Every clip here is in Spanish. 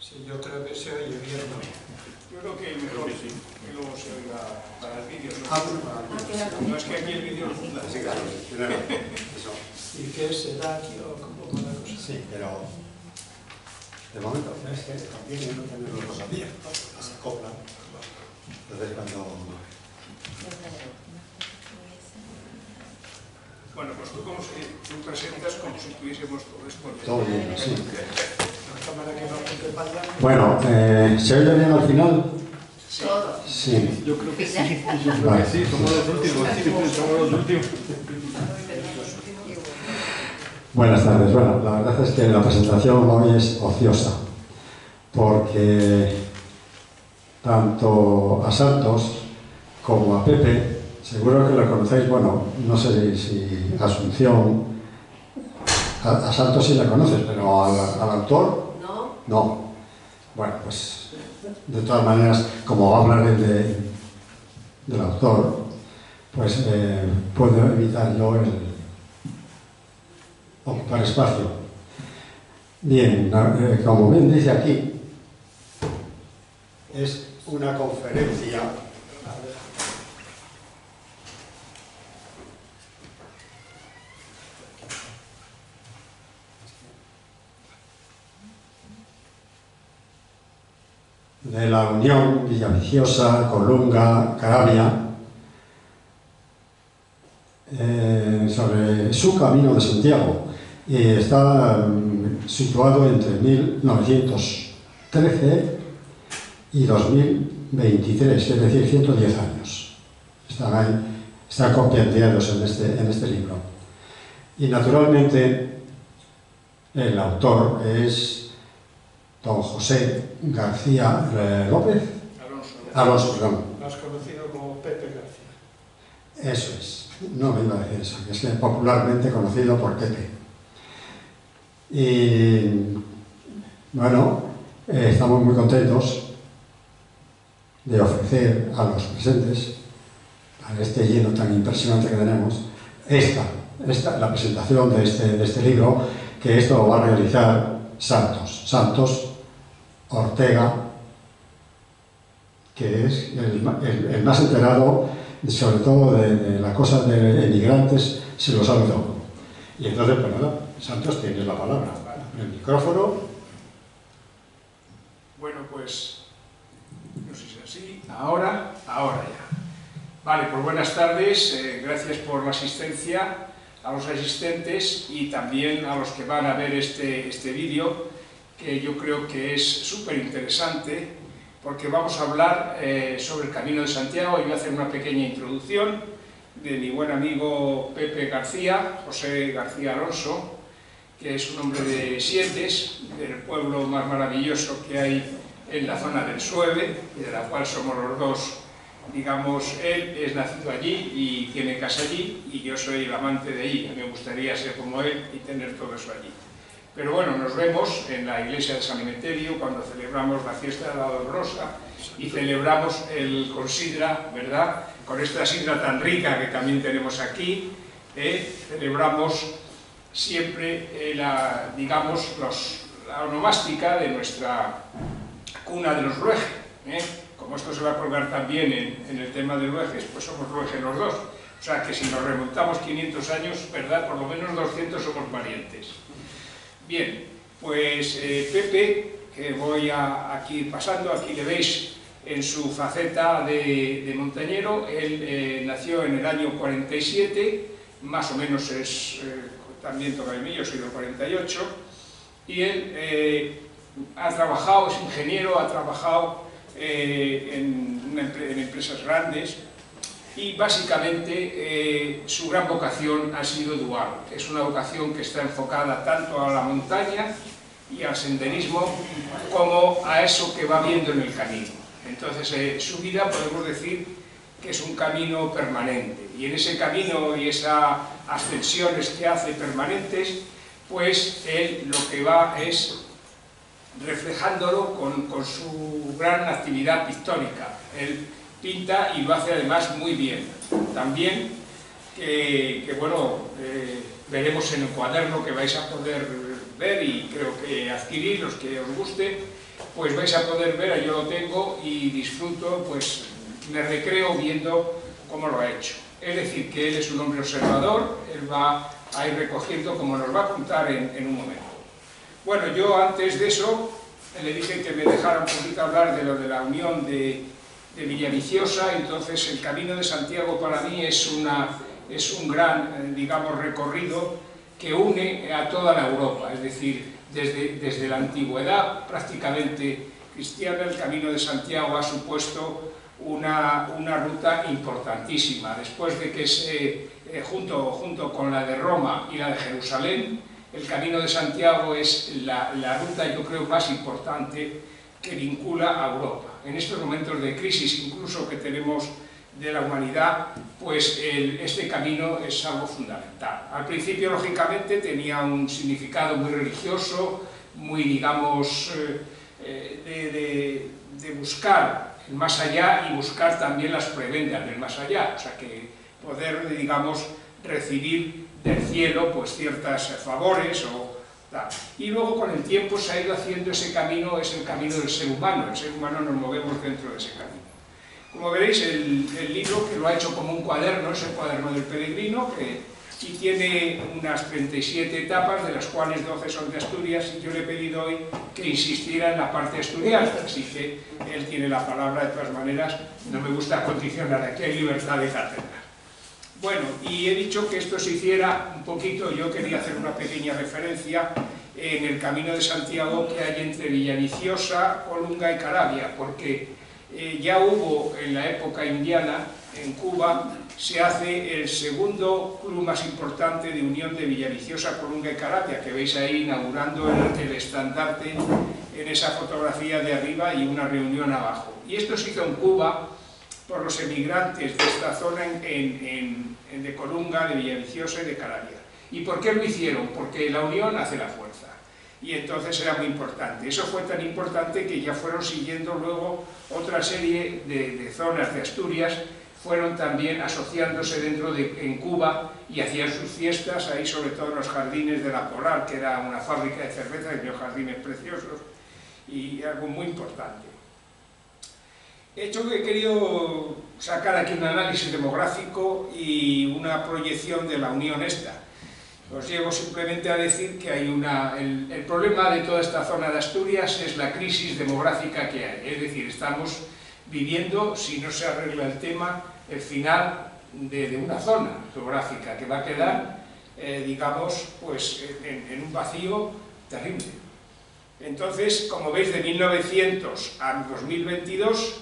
Sí, yo creo que se oye bien, ¿no? Yo creo que mejor que luego se oiga para el vídeo. Bueno, para el vídeo. No es que aquí el vídeo no funda. Sí, claro, eso. ¿Y qué será aquí o cómo va la cosa? Sí, pero de momento es que conviene no tener los dos abiertos, se acoplan. Entonces cuando... Bueno, pues tú presentas como si tuviésemos todo esto. Todo bien, sí. La cámara que no apunte para allá. Bueno, ¿se oye bien al final? Todo. Sí. Yo creo que sí, yo creo Vale. que sí, somos los últimos, somos los últimos. Buenas tardes. Bueno, la verdad es que la presentación hoy es ociosa, porque tanto a Santos como a Pepe, seguro que lo conocéis, bueno, no sé si Asunción, a Santos sí la conoces, pero al autor, No. no. Bueno, pues de todas maneras, como va a hablar él del autor, pues puedo evitar yo el ocupar espacio. Bien, como bien dice aquí, es una conferencia de la Unión Villaviciosa, Colunga, Caravia, sobre su Camino de Santiago. Y está situado entre 1913 y 2023, es decir, 110 años. Están compendiados en este libro. Y naturalmente el autor es don José García López. Alonso, perdón. Más conocido como Pepe García. Eso es. No me iba a decir eso, que es popularmente conocido por Pepe. Y bueno, estamos muy contentos de ofrecer a los presentes, a este lleno tan impresionante que tenemos, la presentación de este libro, que esto lo va a realizar Santos Ortega, que es el más enterado, sobre todo de la cosa de emigrantes, se lo sabe todo. Y entonces, pues nada, Santos, tienes la palabra, el micrófono. Bueno, pues, no sé si es así. Ahora ya. Vale, pues buenas tardes, gracias por la asistencia a los asistentes y también a los que van a ver este vídeo, que yo creo que es súper interesante, porque vamos a hablar sobre el Camino de Santiago. Y voy a hacer una pequeña introducción de mi buen amigo Pepe García, José García Alonso, que es un hombre de Sietes, del pueblo más maravilloso que hay en la zona del Sueve, y de la cual somos los dos, digamos. Él es nacido allí y tiene casa allí, y yo soy el amante de allí. Me gustaría ser como él y tener todo eso allí. Pero bueno, nos vemos en la iglesia de San Emeterio cuando celebramos la fiesta de la Dolorosa y celebramos el Considra, ¿verdad? Con esta sidra tan rica que también tenemos aquí, celebramos siempre la onomástica de nuestra cuna de los Luege. Como esto se va a colgar también en el tema de Lueges, pues somos Luege los dos. O sea que si nos remontamos 500 años, ¿verdad? Por lo menos 200 somos parientes. Bien, pues Pepe, que voy aquí pasando, aquí le veis en su faceta de montañero. Él nació en el año 47, más o menos también toca de mí, yo soy del 48, y él ha trabajado, es ingeniero, ha trabajado en empresas grandes, y básicamente su gran vocación ha sido dual. Es una vocación que está enfocada tanto a la montaña y al senderismo como a eso que va viendo en el camino. Entonces su vida podemos decir que es un camino permanente, y en ese camino y esas ascensiones que hace permanentes, pues él lo que va es reflejándolo con su gran actividad pictórica. Él pinta y lo hace además muy bien. También, que bueno, veremos en el cuaderno que vais a poder ver y creo que adquirir, los que os guste, pues vais a poder ver, yo lo tengo y disfruto, pues me recreo viendo cómo lo ha hecho. Es decir, que él es un hombre observador, él va a ir recogiendo como nos va a contar en un momento. Bueno, yo antes de eso le dije que me dejara un poquito hablar de lo de la unión de Villaviciosa. Entonces el Camino de Santiago para mí es un gran, digamos, recorrido que une a toda la Europa, es decir, desde la antigüedad prácticamente cristiana, el Camino de Santiago ha supuesto una ruta importantísima. Después de que junto con la de Roma y la de Jerusalén, el Camino de Santiago es la ruta, yo creo, más importante que vincula a Europa. En estos momentos de crisis, incluso que tenemos de la humanidad, pues este camino es algo fundamental. Al principio, lógicamente, tenía un significado muy religioso, muy, digamos, de buscar el más allá y buscar también las prebendas del más allá, o sea, que poder, digamos, recibir del cielo pues ciertos favores o tal. Y luego con el tiempo se ha ido haciendo ese camino, es el camino del ser humano, el ser humano nos movemos dentro de ese camino. Como veréis, el libro, que lo ha hecho como un cuaderno, es el cuaderno del peregrino, y tiene unas 37 etapas, de las cuales 12 son de Asturias, y yo le he pedido hoy que insistiera en la parte asturiana, así que él tiene la palabra. De todas maneras, no me gusta condicionar, aquí hay libertad de cátedra. Bueno, y he dicho que esto se hiciera un poquito, yo quería hacer una pequeña referencia en el Camino de Santiago que hay entre Villaviciosa, Colunga y Caravia, porque ya hubo en la época indiana, en Cuba, se hace el segundo club más importante de unión de Villaviciosa, Colunga y Caravia, que veis ahí inaugurando el estandarte en esa fotografía de arriba y una reunión abajo. Y esto se hizo en Cuba por los emigrantes de esta zona de Colunga, de Villaviciosa y de Caravia. ¿Y por qué lo hicieron? Porque la unión hace la fuerza. Y entonces era muy importante. Eso fue tan importante que ya fueron siguiendo luego otra serie de zonas de Asturias, fueron también asociándose en Cuba y hacían sus fiestas ahí, sobre todo en los jardines de La Polar, que era una fábrica de cerveza, que tenía jardines preciosos y algo muy importante. He querido sacar aquí un análisis demográfico y una proyección de la unión esta. Os llevo simplemente a decir que hay el problema de toda esta zona de Asturias es la crisis demográfica que hay. Es decir, estamos viviendo, si no se arregla el tema, el final de una zona geográfica que va a quedar, digamos, pues en un vacío terrible. Entonces, como veis, de 1900 a 2022,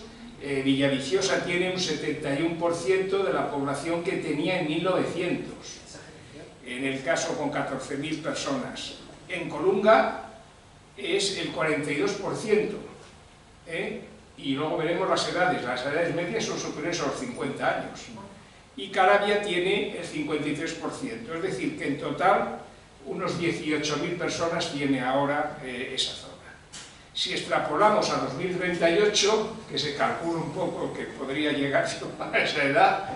Villaviciosa tiene un 71% de la población que tenía en 1900. En el caso con 14.000 personas. En Colunga es el 42%, y luego veremos las edades medias son superiores a los 50 años. Y Caravia tiene el 53%, es decir, que en total unos 18.000 personas tiene ahora esa zona. Si extrapolamos a 2038, que se calcula un poco que podría llegar a esa edad,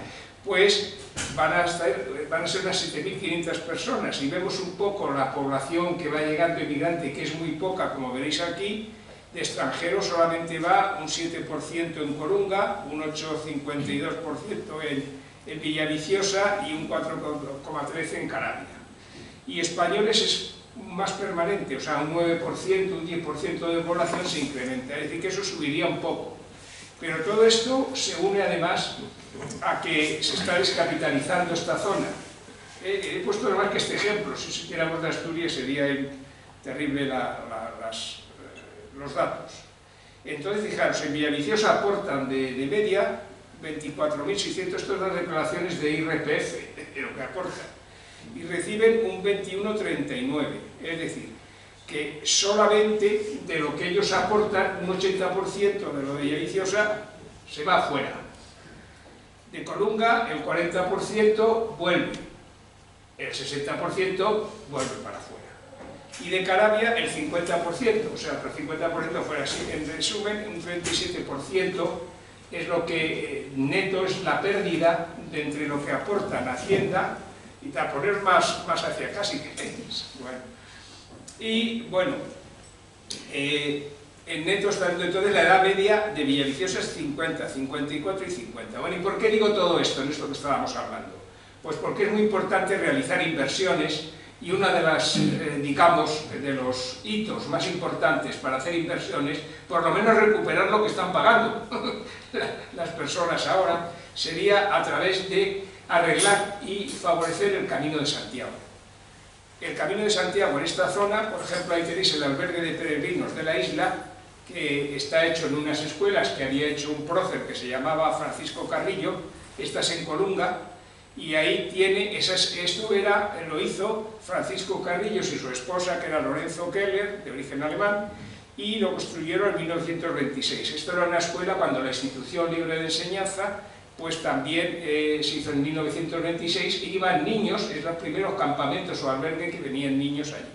pues van a ser unas 7.500 personas. Si vemos un poco la población que va llegando inmigrante, que es muy poca, como veréis aquí, de extranjeros solamente va un 7% en Colunga, un 8,52% en Villaviciosa y un 4,13% en Caravia. Y españoles es más permanente, o sea, un 9%, un 10% de población se incrementa, es decir, que eso subiría un poco. Pero todo esto se une además a que se está descapitalizando esta zona. He puesto además que este ejemplo, si supiéramos de Asturias sería terrible los datos. Entonces, fijaros, en Villaviciosa aportan de media 24.600, esto es las declaraciones de IRPF, de lo que aportan, y reciben un 21,39, es decir, que solamente de lo que ellos aportan, un 80% de lo de Villaviciosa se va afuera. De Colunga, el 40% vuelve, el 60% vuelve para afuera. Y de Caravia, el 50%, o sea, el 50% fuera así. En resumen, un 37% es lo que neto es la pérdida de entre lo que aportan Hacienda, y para poner más hacia acá, si queréis. Bueno, Y bueno, en neto está entonces la edad media de Villaviciosa es 50, 54 y 50. Bueno, ¿y por qué digo todo esto en esto que estábamos hablando? Pues porque es muy importante realizar inversiones y una de las, digamos, de los hitos más importantes para hacer inversiones, por lo menos recuperar lo que están pagando las personas ahora, sería a través de arreglar y favorecer el Camino de Santiago. El Camino de Santiago en esta zona, por ejemplo, ahí tenéis el albergue de peregrinos de la isla, que está hecho en unas escuelas que había hecho un prócer que se llamaba Francisco Carrillo, esta es en Colunga, y ahí tiene, esto lo hizo Francisco Carrillo y su esposa, que era Lorenzo Keller, de origen alemán, y lo construyeron en 1926. Esto era una escuela cuando la Institución Libre de Enseñanza, pues también se hizo en 1926, y iban niños, es los primeros campamentos o albergues que venían niños allí.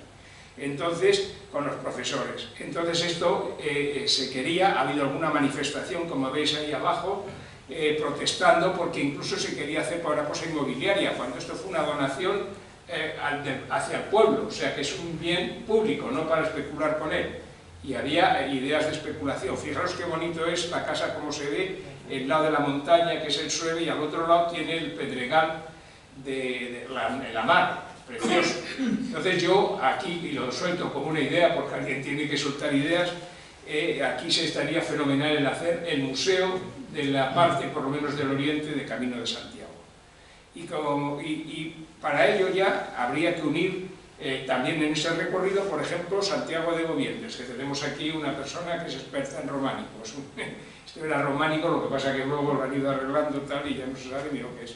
Entonces, con los profesores. Entonces esto se quería, ha habido alguna manifestación, como veis ahí abajo, protestando porque incluso se quería hacer para una cosa inmobiliaria, cuando esto fue una donación hacia el pueblo, o sea que es un bien público, no para especular con él. Y había ideas de especulación. Fijaros qué bonito es la casa como se ve, el lado de la montaña que es el Sueve, y al otro lado tiene el pedregal de la mar, precioso. Entonces yo aquí, y lo suelto como una idea porque alguien tiene que soltar ideas, aquí se estaría fenomenal el hacer el museo de la parte, por lo menos del oriente, de Camino de Santiago. Y para ello ya habría que unir también en ese recorrido, por ejemplo, Santiago de Gobientes, que tenemos aquí una persona que es experta en románico. Esto era románico, lo que pasa que luego lo han ido arreglando tal y ya no se sabe ni lo que es.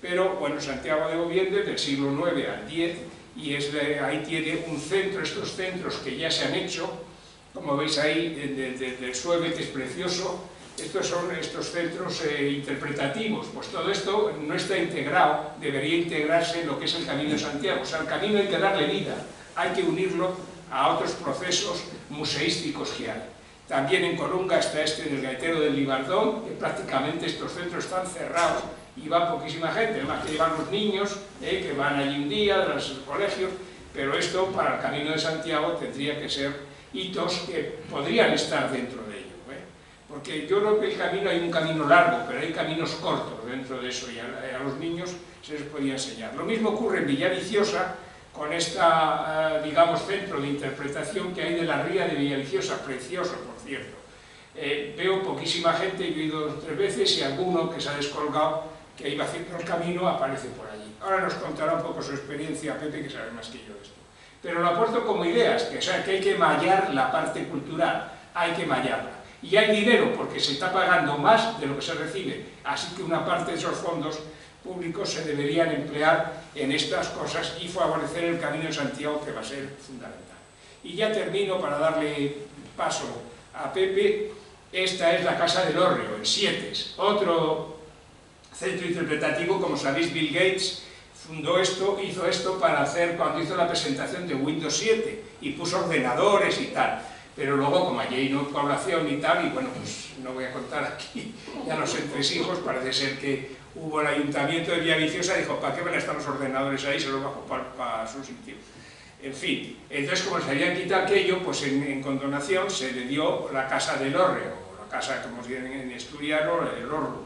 Pero bueno, Santiago de Gobientes del siglo IX al X, y ahí tiene un centro, estos centros que ya se han hecho, como veis ahí, del Sueve, que es precioso. Estos son estos centros interpretativos, pues todo esto no está integrado, debería integrarse en lo que es el Camino de Santiago. O sea, el camino hay que darle vida, hay que unirlo a otros procesos museísticos que hay. También en Colunga está del Gaitero del Libardón, que prácticamente estos centros están cerrados y va poquísima gente, además que van los niños, que van allí un día de los colegios, pero esto para el Camino de Santiago tendría que ser hitos que podrían estar dentro de ello. Porque yo creo que el camino, hay un camino largo, pero hay caminos cortos dentro de eso, y a los niños se les podía enseñar. Lo mismo ocurre en Villaviciosa, con esta, digamos, centro de interpretación que hay de la ría de Villaviciosa, precioso, por cierto. Veo poquísima gente, yo he ido 2 o 3 veces, y alguno que se ha descolgado, que iba haciendo el camino, aparece por allí. Ahora nos contará un poco su experiencia, Pepe, que sabe más que yo de esto. Pero lo aporto como ideas, que, o sea, que hay que mallar la parte cultural, hay que mallarla. Y hay dinero, porque se está pagando más de lo que se recibe, así que una parte de esos fondos públicos se deberían emplear en estas cosas y favorecer el Camino de Santiago, que va a ser fundamental. Y ya termino para darle paso a Pepe. Esta es la Casa del Hórreo, en Sietes, otro centro interpretativo. Como sabéis, Bill Gates fundó esto, hizo esto para hacer, cuando hizo la presentación de Windows 7, y puso ordenadores y tal. Pero luego, como allí hay no población y tal, y bueno, pues no voy a contar aquí ya los entresijos, parece ser que hubo el ayuntamiento de Villaviciosa y dijo, ¿para qué van a estar los ordenadores ahí? Se los bajo para su sitio. En fin, entonces como se habían quitado aquello, pues en condonación se le dio la Casa del Hórreo, o la casa, como se dice en asturiano, el horro.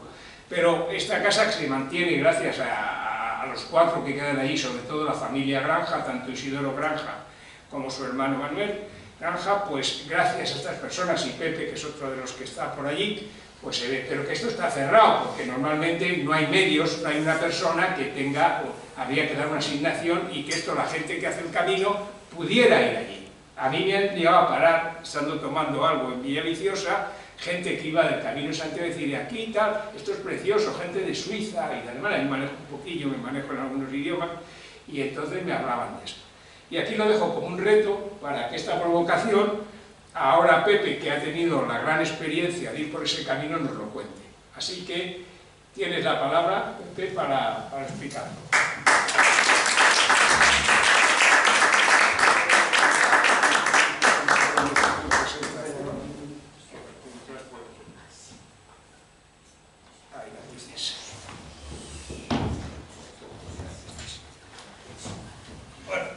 Pero esta casa que se mantiene gracias a los 4 que quedan allí, sobre todo la familia Granja, tanto Isidoro Granja como su hermano Manuel Granja, pues gracias a estas personas, y Pepe, que es otro de los que está por allí, pues se ve. Pero que esto está cerrado, porque normalmente no hay medios, no hay una persona que tenga, habría que dar una asignación, y que esto, la gente que hace el camino, pudiera ir allí. A mí me han llegado a parar, estando tomando algo en Villaviciosa, gente que iba del Camino de Santiago y decir, aquí y tal, esto es precioso, gente de Suiza y de Alemania, yo manejo un poquillo, me manejo en algunos idiomas, y entonces me hablaban de esto. Y aquí lo dejo como un reto para que esta provocación, ahora Pepe, que ha tenido la gran experiencia de ir por ese camino, nos lo cuente. Así que tienes la palabra, Pepe, para explicarlo.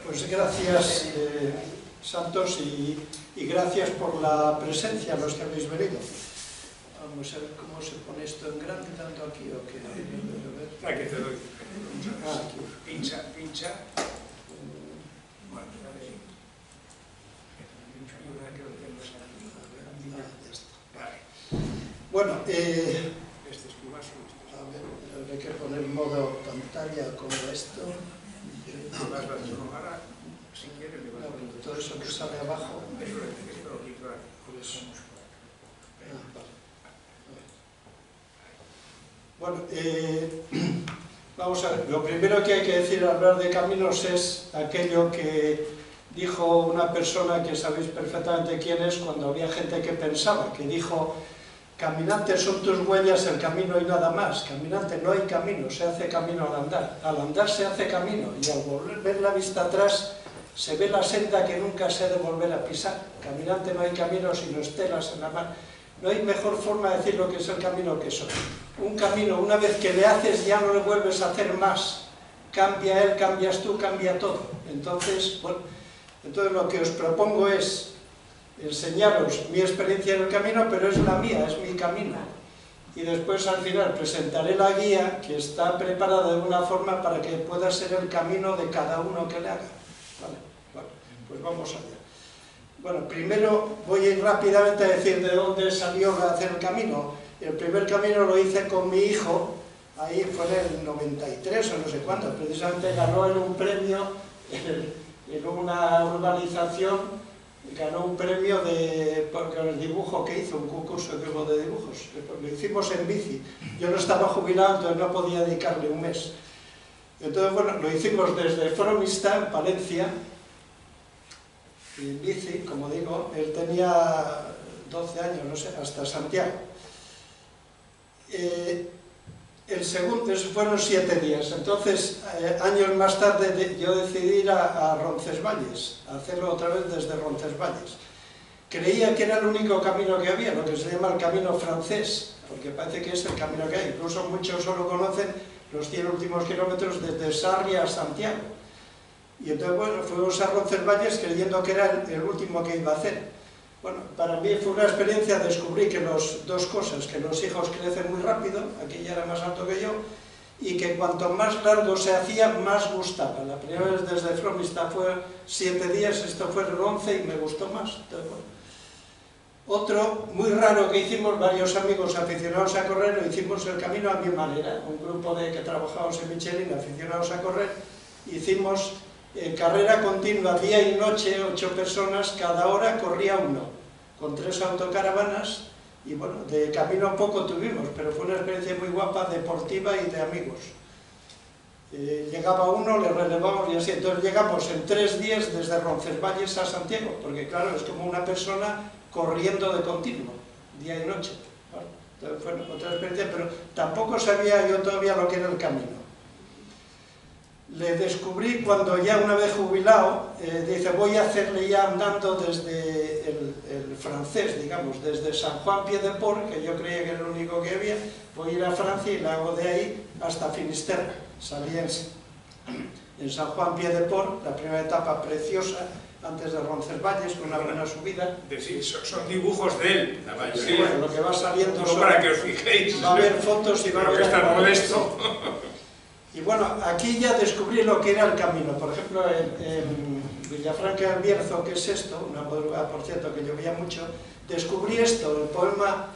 Pues gracias, santos, y gracias por la presencia a los que habéis venido. Vamos a ver cómo se pone esto en grande, tanto aquí o qué. Aquí te doy. Aquí. Pincha. Bueno, Ya está. vale. Bueno, Este es tu vaso. a ver, habrá que poner modo pantalla como esto. Ahora, si quieres, le vas a Claro, todo eso que sale abajo. Eso lo quito ahí. Por eso. Bueno, vamos a ver, lo primero que hay que decir al hablar de caminos es aquello que dijo una persona que sabéis perfectamente quién es, cuando había gente que pensaba, que dijo: caminante son tus huellas, el camino y nada más. Caminante, no hay camino, se hace camino al andar se hace camino, y al volver la vista atrás se ve la senda que nunca se ha de volver a pisar. Caminante, no hay camino sino estelas en la mar. No hay mejor forma de decir lo que es el camino que eso. Un camino, una vez que le haces, ya no le vuelves a hacer más. Cambia él, cambias tú, cambia todo. Entonces, bueno, lo que os propongo es enseñaros mi experiencia en el camino, pero es la mía, es mi camino. Y después, al final, presentaré la guía que está preparada de una forma para que pueda ser el camino de cada uno que le haga. Vale, pues vamos allá. Bueno, primero voy a ir rápidamente a decir de dónde salió hacer el camino. El primer camino lo hice con mi hijo, ahí fue en el 93 o no sé cuándo, precisamente ganó él un premio en una urbanización, ganó un premio porque el dibujo que hizo, un concurso de dibujos, lo hicimos en bici. Yo no estaba jubilado, entonces no podía dedicarle un mes. Entonces, bueno, lo hicimos desde Fromista, en Palencia, en bici, como digo. Él tenía 12 años, no sé, hasta Santiago. El segundo, eso fueron 7 días. Entonces, años más tarde, yo decidí ir a Roncesvalles, a hacerlo otra vez desde Roncesvalles. Creía que era el único camino que había, lo que se llama el camino francés, porque parece que es el camino que hay. Incluso muchos solo conocen los 100 últimos kilómetros desde Sarria a Santiago. Y entonces, bueno, fuimos a Roncesvalles creyendo que era el último que iba a hacer. Bueno, para mí fue una experiencia, descubrí que dos cosas, que los hijos crecen muy rápido, aquí ya era más alto que yo, y que cuanto más largo se hacía, más gustaba. La primera vez desde Fromista fue 7 días, esto fue el 11 y me gustó más. Entonces, bueno. Otro muy raro que hicimos, varios amigos aficionados a correr, lo hicimos el camino a mi manera, un grupo que trabajábamos en Michelin, aficionados a correr, hicimos carrera continua, día y noche, 8 personas, cada hora corría uno, con 3 autocaravanas, y bueno, de camino poco tuvimos, pero fue una experiencia muy guapa, deportiva y de amigos. Llegaba uno, le relevamos y así. Entonces llegamos en 3 días desde Roncesvalles a Santiago, porque claro, es como una persona corriendo de continuo, día y noche. Bueno, entonces fue otra experiencia, pero tampoco sabía yo todavía lo que era el camino. Le descubrí cuando ya una vez jubilado, dice, voy a hacerle ya andando desde el francés, digamos, desde San Juan Pied-de-Port, que yo creía que era el único que había, voy a ir a Francia y la hago de ahí hasta Finisterre. Salí en San Juan Pied-de-Port, la primera etapa preciosa, antes de Roncesvalles, con una buena subida. Sí, son dibujos de él, la mayoría. Sí, bueno, lo que va saliendo no para que os fijéis. Va a haber fotos y va a haber... que estar molesto. Y bueno, aquí ya descubrí lo que era el camino. Por ejemplo, en Villafranca del Bierzo, que es esto, una madrugada, por cierto, que llovía mucho, descubrí esto, el poema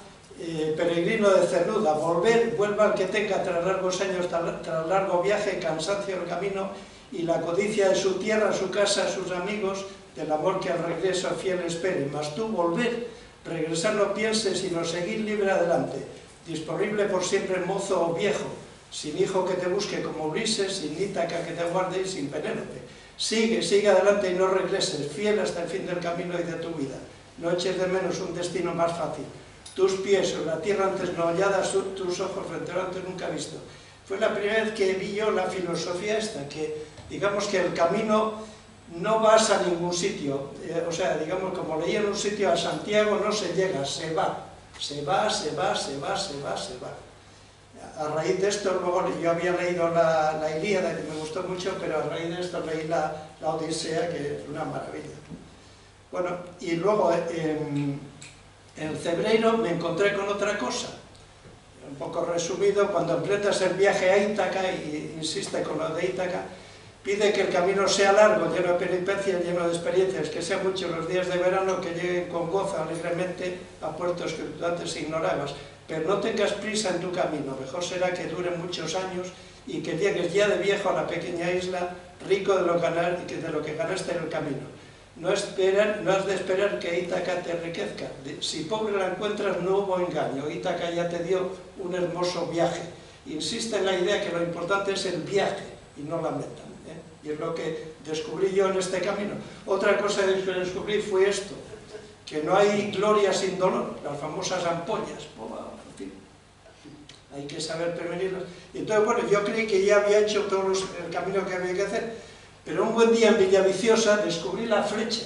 Peregrino de Cernuda: vuelva al que tenga tras largos años, tras largo viaje, cansancio del camino y la codicia de su tierra, su casa, sus amigos, del amor que al regreso fiel espere. Mas tú volver, regresar no pienses, sino seguir libre adelante, disponible por siempre mozo o viejo, sin hijo que te busque como Ulises, sin Ítaca que te guarde y sin Penélope. Sigue, sigue adelante y no regreses, fiel hasta el fin del camino y de tu vida. No eches de menos un destino más fácil. Tus pies sobre la tierra antes no hallada, tus ojos frente a antes nunca visto. Fue la primera vez que vi yo la filosofía esta, que digamos que el camino no vas a ningún sitio. O sea, digamos, como leí en un sitio, a Santiago no se llega, se va. Se va, se va, se va, se va, se va. A raíz de esto, luego yo había leído la Ilíada, que me gustó mucho, pero a raíz de esto leí la Odisea, que es una maravilla. Bueno, y luego en Cebreiro me encontré con otra cosa, un poco resumido. Cuando emprendas el viaje a Ítaca, y insiste con lo de Ítaca, pide que el camino sea largo, lleno de peripecias, lleno de experiencias, que sean muchos los días de verano, que lleguen con gozo alegremente a puertos que tú antes ignorabas. Pero no tengas prisa en tu camino, mejor será que dure muchos años y que llegues ya de viejo a la pequeña isla, rico de lo que ganaste en el camino. No has de esperar que Ítaca te enriquezca. Si pobre la encuentras, no hubo engaño. Ítaca ya te dio un hermoso viaje. Insiste en la idea que lo importante es el viaje y no la meta. Y es lo que descubrí yo en este camino. Otra cosa que descubrí fue esto, que no hay gloria sin dolor, las famosas ampollas. En fin, hay que saber prevenirlas. Y entonces, bueno, yo creí que ya había hecho todo el camino que había que hacer, pero un buen día en Villaviciosa descubrí la flecha.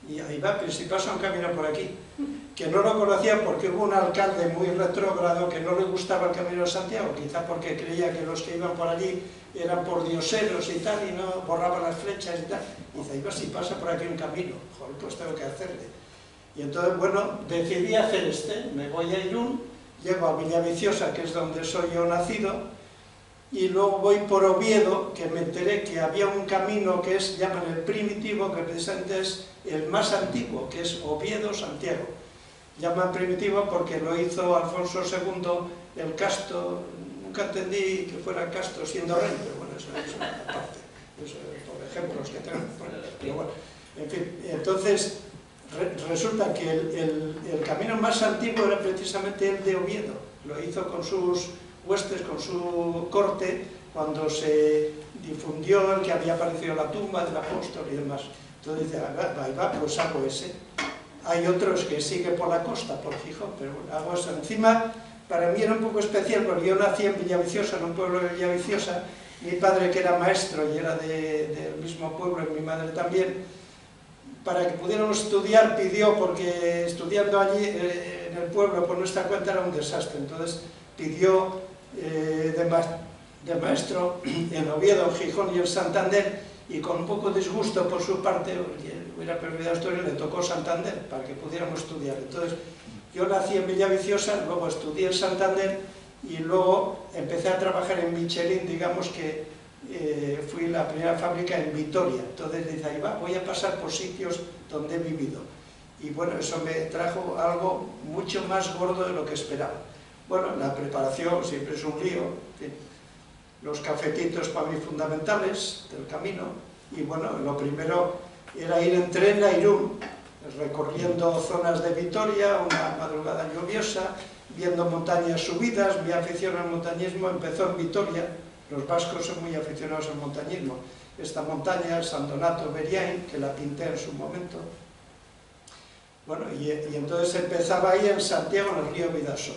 Y ahí va, pero si pasa un camino por aquí, que no lo conocía porque hubo un alcalde muy retrógrado que no le gustaba el Camino de Santiago, quizá porque creía que los que iban por allí eran pordioseros y tal, y no borraban las flechas y tal. Y dice, ahí va, si pasa por aquí un camino, joder, pues tengo que hacerle. Y entonces, bueno, decidí hacer me voy a Irún, llego a Villaviciosa, que es donde soy yo nacido, y luego voy por Oviedo, que me enteré que había un camino que llaman el primitivo, que precisamente es el más antiguo, que es Oviedo-Santiago. Llaman primitivo porque lo hizo Alfonso II el casto. Nunca entendí que fuera casto siendo rey, pero bueno, eso es una parte, eso, por ejemplos que tenemos. Pero bueno, en fin, entonces resulta que el camino más antiguo era precisamente el de Oviedo. Lo hizo con sus huestes, con su corte, cuando se difundió el que había aparecido la tumba del apóstol y demás. Entonces dice, ahí va, pues hago ese. Hay otros que siguen por la costa, por Gijón, pero bueno, hago eso. Encima, para mí era un poco especial, porque yo nací en Villaviciosa, en un pueblo de Villaviciosa. Mi padre, que era maestro y era del mismo pueblo, y mi madre también, para que pudiéramos estudiar, pidió, porque estudiando allí en el pueblo por nuestra cuenta era un desastre, entonces pidió de maestro en Oviedo, Gijón y en Santander, y con un poco de disgusto por su parte, porque hubiera perdido la historia, le tocó Santander para que pudiéramos estudiar. Entonces, yo nací en Villaviciosa, luego estudié en Santander y luego empecé a trabajar en Michelin, digamos que fui la primera fábrica en Vitoria. Entonces dice, ahí va, voy a pasar por sitios donde he vivido. Y bueno, eso me trajo algo mucho más gordo de lo que esperaba. Bueno, la preparación siempre es un lío, en fin, los cafetitos para mí fundamentales del camino. Y bueno, lo primero era ir en tren a Irún, recorriendo zonas de Vitoria, una madrugada lluviosa, viendo montañas subidas. Mi afición al montañismo empezó en Vitoria. Los vascos son muy aficionados al montañismo. Esta montaña, San Donato Beriain, que la pinté en su momento. Bueno, y entonces empezaba ahí en Santiago, en el río Bidasoa.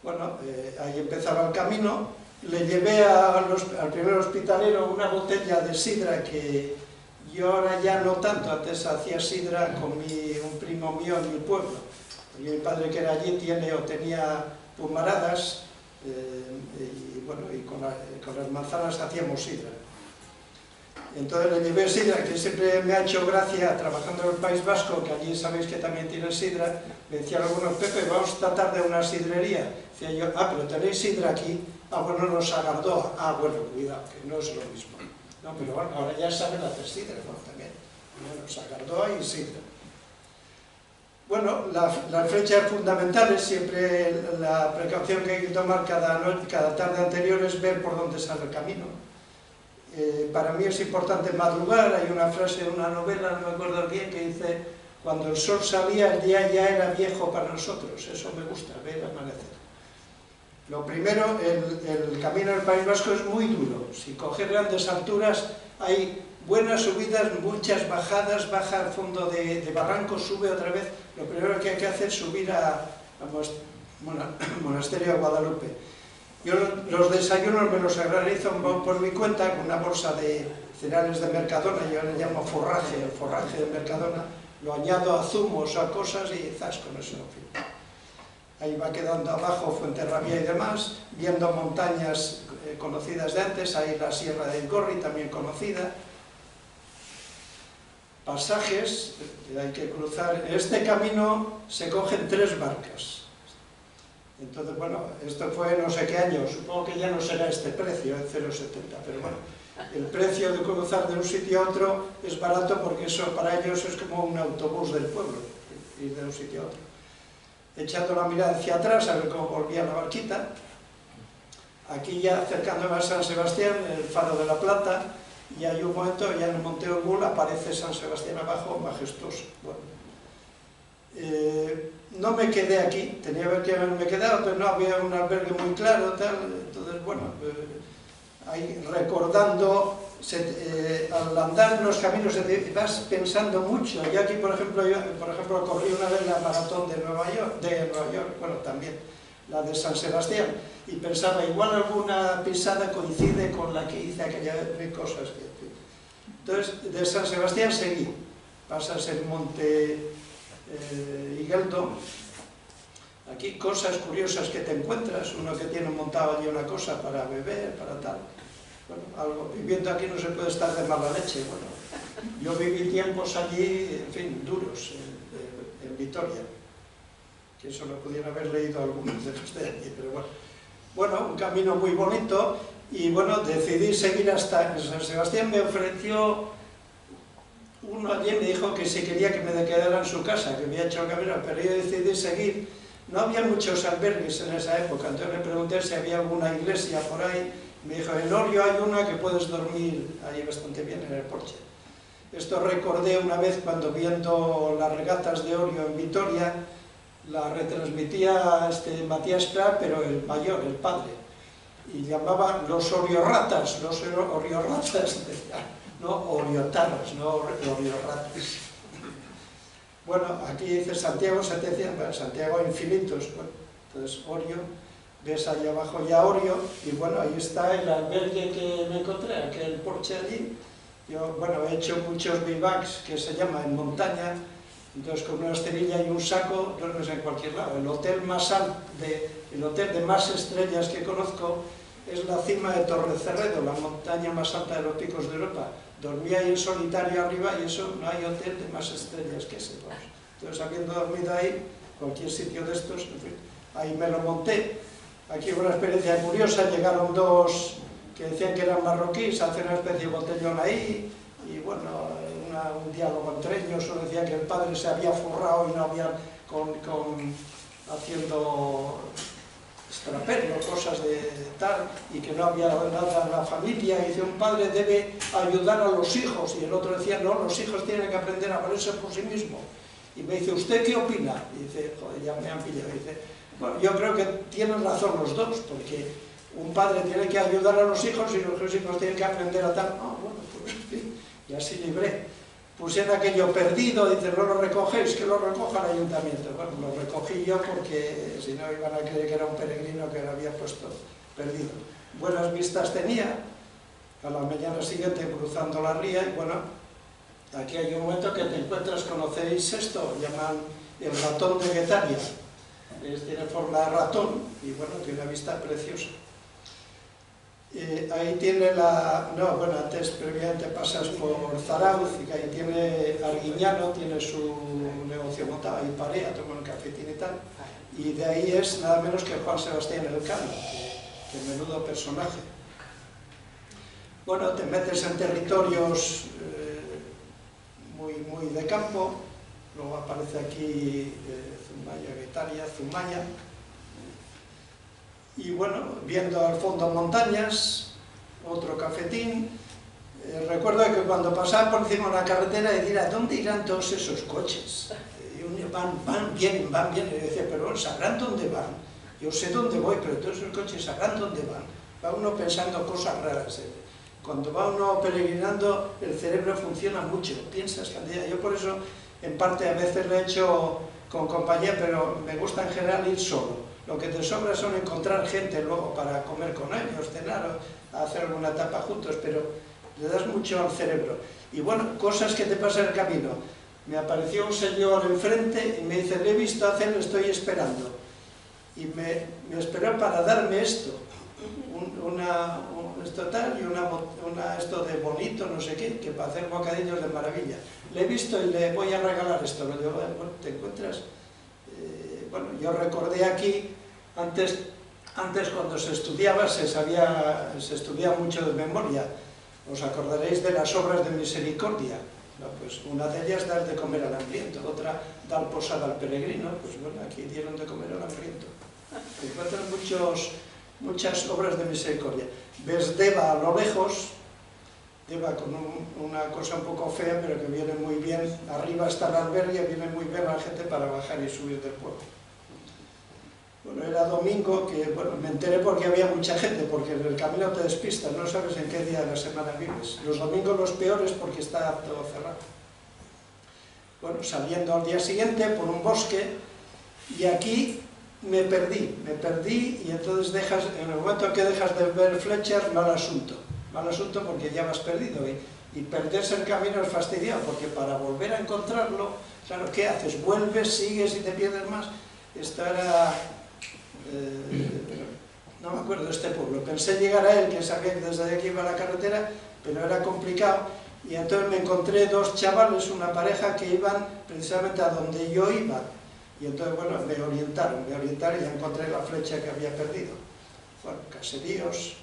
Bueno, ahí empezaba el camino. Le llevé al primer hospitalero una botella de sidra que yo ahora ya no tanto, antes hacía sidra con un primo mío en mi pueblo. Y mi padre, que era allí, tenía pumaradas, y bueno, y con las manzanas hacíamos sidra. Entonces le llevé sidra, que siempre me ha hecho gracia, trabajando en el País Vasco, que allí sabéis que también tienen sidra. Me decían algunos, Pepe, vamos esta tarde a una sidrería. Decía yo, pero tenéis sidra aquí. Bueno, nos agardó. Bueno, cuidado, que no es lo mismo. No, pero bueno, ahora ya saben hacer sidra, ¿no? También. Nos agardó y sidra. Bueno, las fechas fundamentales, siempre la precaución que hay que tomar cada tarde anterior es ver por dónde sale el camino. Para mí es importante madrugar. Hay una frase de una novela, no me acuerdo bien, que dice, cuando el sol salía, el día ya era viejo para nosotros. Eso me gusta, ver el amanecer. Lo primero, el camino del País Vasco es muy duro. Si coges grandes alturas, hay buenas subidas, muchas bajadas, baja al fondo de barrancos, sube otra vez. Lo primero que hay que hacer es subir al monasterio de Guadalupe. Yo los desayunos me los realizo por mi cuenta, con una bolsa de cereales de Mercadona, yo le llamo forraje, el forraje de Mercadona, lo añado a zumos, a cosas y zas, con eso, en fin. Ahí va quedando abajo Fuenterrabía y demás, viendo montañas conocidas de antes, ahí la Sierra del Gorri, también conocida. pasajes, hay que cruzar. En este camino se cogen 3 barcas. Entonces, bueno, esto fue no sé qué año, supongo que ya no será este precio, el 0,70, pero bueno, el precio de cruzar de un sitio a otro es barato porque eso para ellos es como un autobús del pueblo, ir de un sitio a otro. Echando la mirada hacia atrás, a ver cómo volvía la barquita. Aquí ya acercándome a San Sebastián, el Faro de la Plata, y hay un momento, ya en el Monte Orgul aparece San Sebastián abajo, majestuoso. Bueno, no me quedé aquí, tenía que haberme quedado, pero no había un albergue muy claro, tal. Entonces, bueno, ahí recordando, al andar en los caminos vas pensando mucho. Yo aquí, por ejemplo, corrí una vez la maratón de Nueva York, bueno, también la de San Sebastián, y pensaba, igual alguna pisada coincide con la que hice aquella vez, cosas que... Entonces, de San Sebastián seguí, pasas el monte Igueldo. Aquí cosas curiosas que te encuentras, uno que tiene montado allí una cosa para beber, para tal. Bueno, algo, viviendo aquí no se puede estar de mala leche. Bueno, yo viví tiempos allí, en fin, duros, en Vitoria, que eso lo pudieran haber leído algunos de los de allí, pero bueno. Bueno, un camino muy bonito, y bueno, decidí seguir hasta San Sebastián. Me ofreció uno allí, me dijo que si quería que me quedara en su casa, que había hecho el camino, pero yo decidí seguir. No había muchos albergues en esa época, entonces le pregunté si había alguna iglesia por ahí. Me dijo, en Orio hay una que puedes dormir ahí bastante bien, en el porche. Esto recordé una vez cuando, viendo las regatas de Orio en Vitoria, la retransmitía Matías Prat, pero el mayor, el padre, y llamaba los Oriorratas, no Oriotarras, no Oriorratas. Bueno, aquí dice Santiago 700, Santiago infinitos, bueno, entonces Orio, ves allá abajo ya Orio, y bueno, ahí está el albergue que me encontré, aquel porche allí. Yo, bueno, he hecho muchos bivacs, que se llama en montaña, entonces con una esterilla y un saco duermes en cualquier lado. El hotel de más estrellas que conozco es la cima de Torrecerredo, la montaña más alta de los picos de Europa. Dormí ahí en solitario arriba, y eso, no hay hotel de más estrellas que ese. Entonces, habiendo dormido ahí, cualquier sitio de estos, en fin, ahí me lo monté. Aquí fue una experiencia curiosa, llegaron 2 que decían que eran marroquíes, hacían una especie de botellón ahí, y bueno, un diálogo entre ellos. Uno decía que el padre se había forrado y no había, haciendo extraperlo, cosas de tal, y que no había nada en la familia, y dice, un padre debe ayudar a los hijos, y el otro decía, no, los hijos tienen que aprender a valerse por sí mismos. Y me dice, ¿usted qué opina? Y dice, joder, ya me han pillado. Y dice, bueno, yo creo que tienen razón los dos, porque un padre tiene que ayudar a los hijos y los hijos tienen que aprender a tal. No, bueno, pues en fin, y así libré. Pusieron aquello perdido, dice, no lo recogéis, que lo recoja el ayuntamiento. Bueno, lo recogí yo porque si no iban a creer que era un peregrino que lo había puesto perdido. Buenas vistas tenía, a la mañana siguiente cruzando la ría, y bueno, aquí hay un momento que te encuentras, ¿conocéis esto? Llaman el ratón de Guetaria. Tiene forma de ratón y bueno, tiene una vista preciosa. Ahí tiene antes previamente pasas por Zarauz, y que ahí tiene Arguiñano, tiene su negocio montado, ahí Parea, toma un cafetín y tal, y de ahí es nada menos que Juan Sebastián Elcano, que menudo personaje. Bueno, te metes en territorios muy de campo, luego aparece aquí Zumaya, Guetaria, Zumaya. Y bueno, viendo al fondo montañas, otro cafetín. Recuerdo que cuando pasaba por encima de una carretera decía, ¿a dónde irán todos esos coches? Y van bien, y yo decía, pero ¿sabrán dónde van? Yo sé dónde voy, pero todos esos coches sabrán dónde van. Va uno pensando cosas raras. Cuando va uno peregrinando, el cerebro funciona mucho, piensas cantidad. Yo por eso, en parte, a veces lo he hecho con compañía, pero me gusta en general ir solo. Lo que te sobra son encontrar gente luego para comer con ellos, cenar o hacer alguna etapa juntos, pero le das mucho al cerebro. Y bueno, cosas que te pasan en el camino. Me apareció un señor enfrente y me dice, le he visto hacer, le estoy esperando. Y me esperó para darme esto. esto tal y esto de bonito, no sé qué, que para hacer bocadillos de maravilla. Le he visto y le voy a regalar esto. Le digo, bueno, ¿te encuentras? Bueno, yo recordé aquí, antes cuando se estudiaba, se estudiaba mucho de memoria. Os acordaréis de las obras de misericordia. No, pues una de ellas, dar de comer al hambriento, otra, dar posada al peregrino. Pues bueno, aquí dieron de comer al hambriento. Encuentran muchas obras de misericordia. Ves Deva a lo lejos, Deva con una cosa un poco fea, pero que viene muy bien. Arriba está el albergue, viene muy bien la gente para bajar y subir del pueblo. Bueno, era domingo, que bueno, me enteré porque había mucha gente, porque en el camino te despistas, no sabes en qué día de la semana vives. Los domingos los peores porque está todo cerrado. Bueno, saliendo al día siguiente por un bosque, y aquí me perdí, y entonces en el momento que dejas de ver flechas, mal asunto porque ya vas perdido, y perderse el camino es fastidiado, porque para volver a encontrarlo, claro, ¿qué haces? Vuelves, sigues y te pierdes más. Esto era... no me acuerdo de este pueblo, pensé llegar a él, que sabía que desde aquí iba a la carretera, pero era complicado, y entonces me encontré dos chavales, una pareja que iban precisamente a donde yo iba, y entonces bueno, me orientaron y ya encontré la flecha que había perdido. Bueno, caseríos,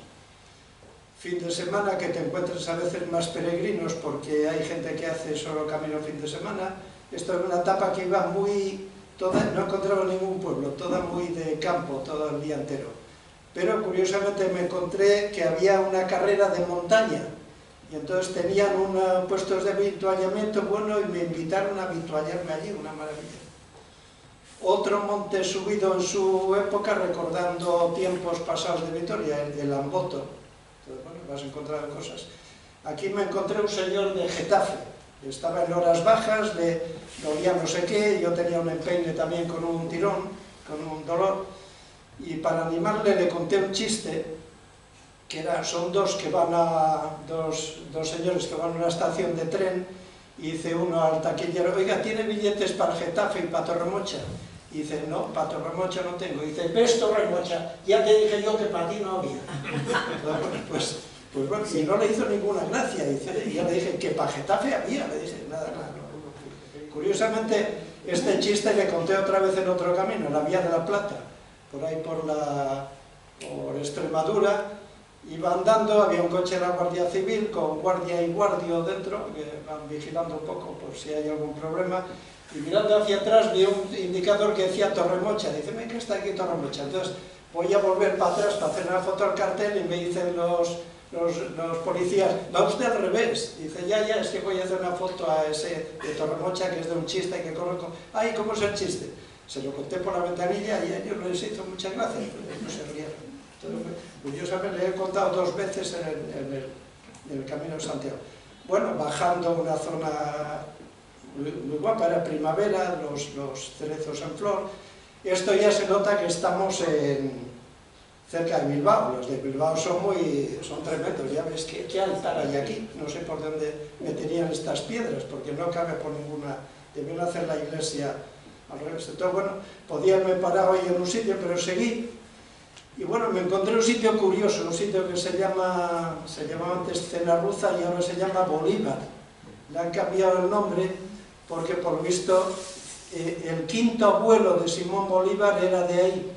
fin de semana, que te encuentres a veces más peregrinos porque hay gente que hace solo camino fin de semana. Esto es una etapa que iba muy... no encontraba ningún pueblo, toda muy de campo, todo el día entero. Pero curiosamente me encontré que había una carrera de montaña, y entonces tenían puestos de avituallamiento, bueno, y me invitaron a avituallarme allí, una maravilla. Otro monte subido en su época, recordando tiempos pasados de Vitoria, el Amboto. Entonces, bueno, vas encontrando cosas. Aquí me encontré un señor de Getafe, estaba en horas bajas, le dolía no sé qué, yo tenía un empeine también con un tirón, con un dolor, y para animarle le conté un chiste, que son dos señores que van a una estación de tren, y dice uno al taquillero, oiga, ¿tiene billetes para Getafe y para Torremocha? Y dice, no, para Torremocha no tengo. Y dice, ¿ves Torremocha? Ya te dije yo que para ti no había. Pues bueno, y no le hizo ninguna gracia, y yo le dije que para Getafe había, le dije, nada. No. Curiosamente, este chiste le conté otra vez en otro camino, en la Vía de la Plata, por ahí por Extremadura, iba andando, había un coche de la Guardia Civil con guardia y guardio dentro, que van vigilando un poco por si hay algún problema, y mirando hacia atrás vi un indicador que decía Torremocha, dice, ¿me que está aquí Torremocha? Entonces voy a volver para atrás para hacer una foto al cartel y me dicen los policías, va usted al revés. Dice, ya, es que voy a hacer una foto a ese de Torremocha, que es de un chiste que conozco. Ay, ¿cómo es el chiste? Se lo conté por la ventanilla y a ellos les hizo mucha gracia, pero no se rieron. Entonces, curiosamente le he contado 2 veces en el Camino de Santiago. Bueno, bajando una zona muy guapa, era primavera, los cerezos en flor. Esto ya se nota que estamos cerca de Bilbao. Los de Bilbao son tremendos, ya ves qué altar hay aquí. No sé por dónde meterían estas piedras, porque no cabe por ninguna. Deben hacer la iglesia al revés. Entonces, bueno, podía haberme parado ahí en un sitio, pero seguí. Y bueno, me encontré un sitio curioso, un sitio que se llamaba antes Cenarruza y ahora se llama Bolívar. Le han cambiado el nombre porque, por lo visto, el quinto abuelo de Simón Bolívar era de ahí.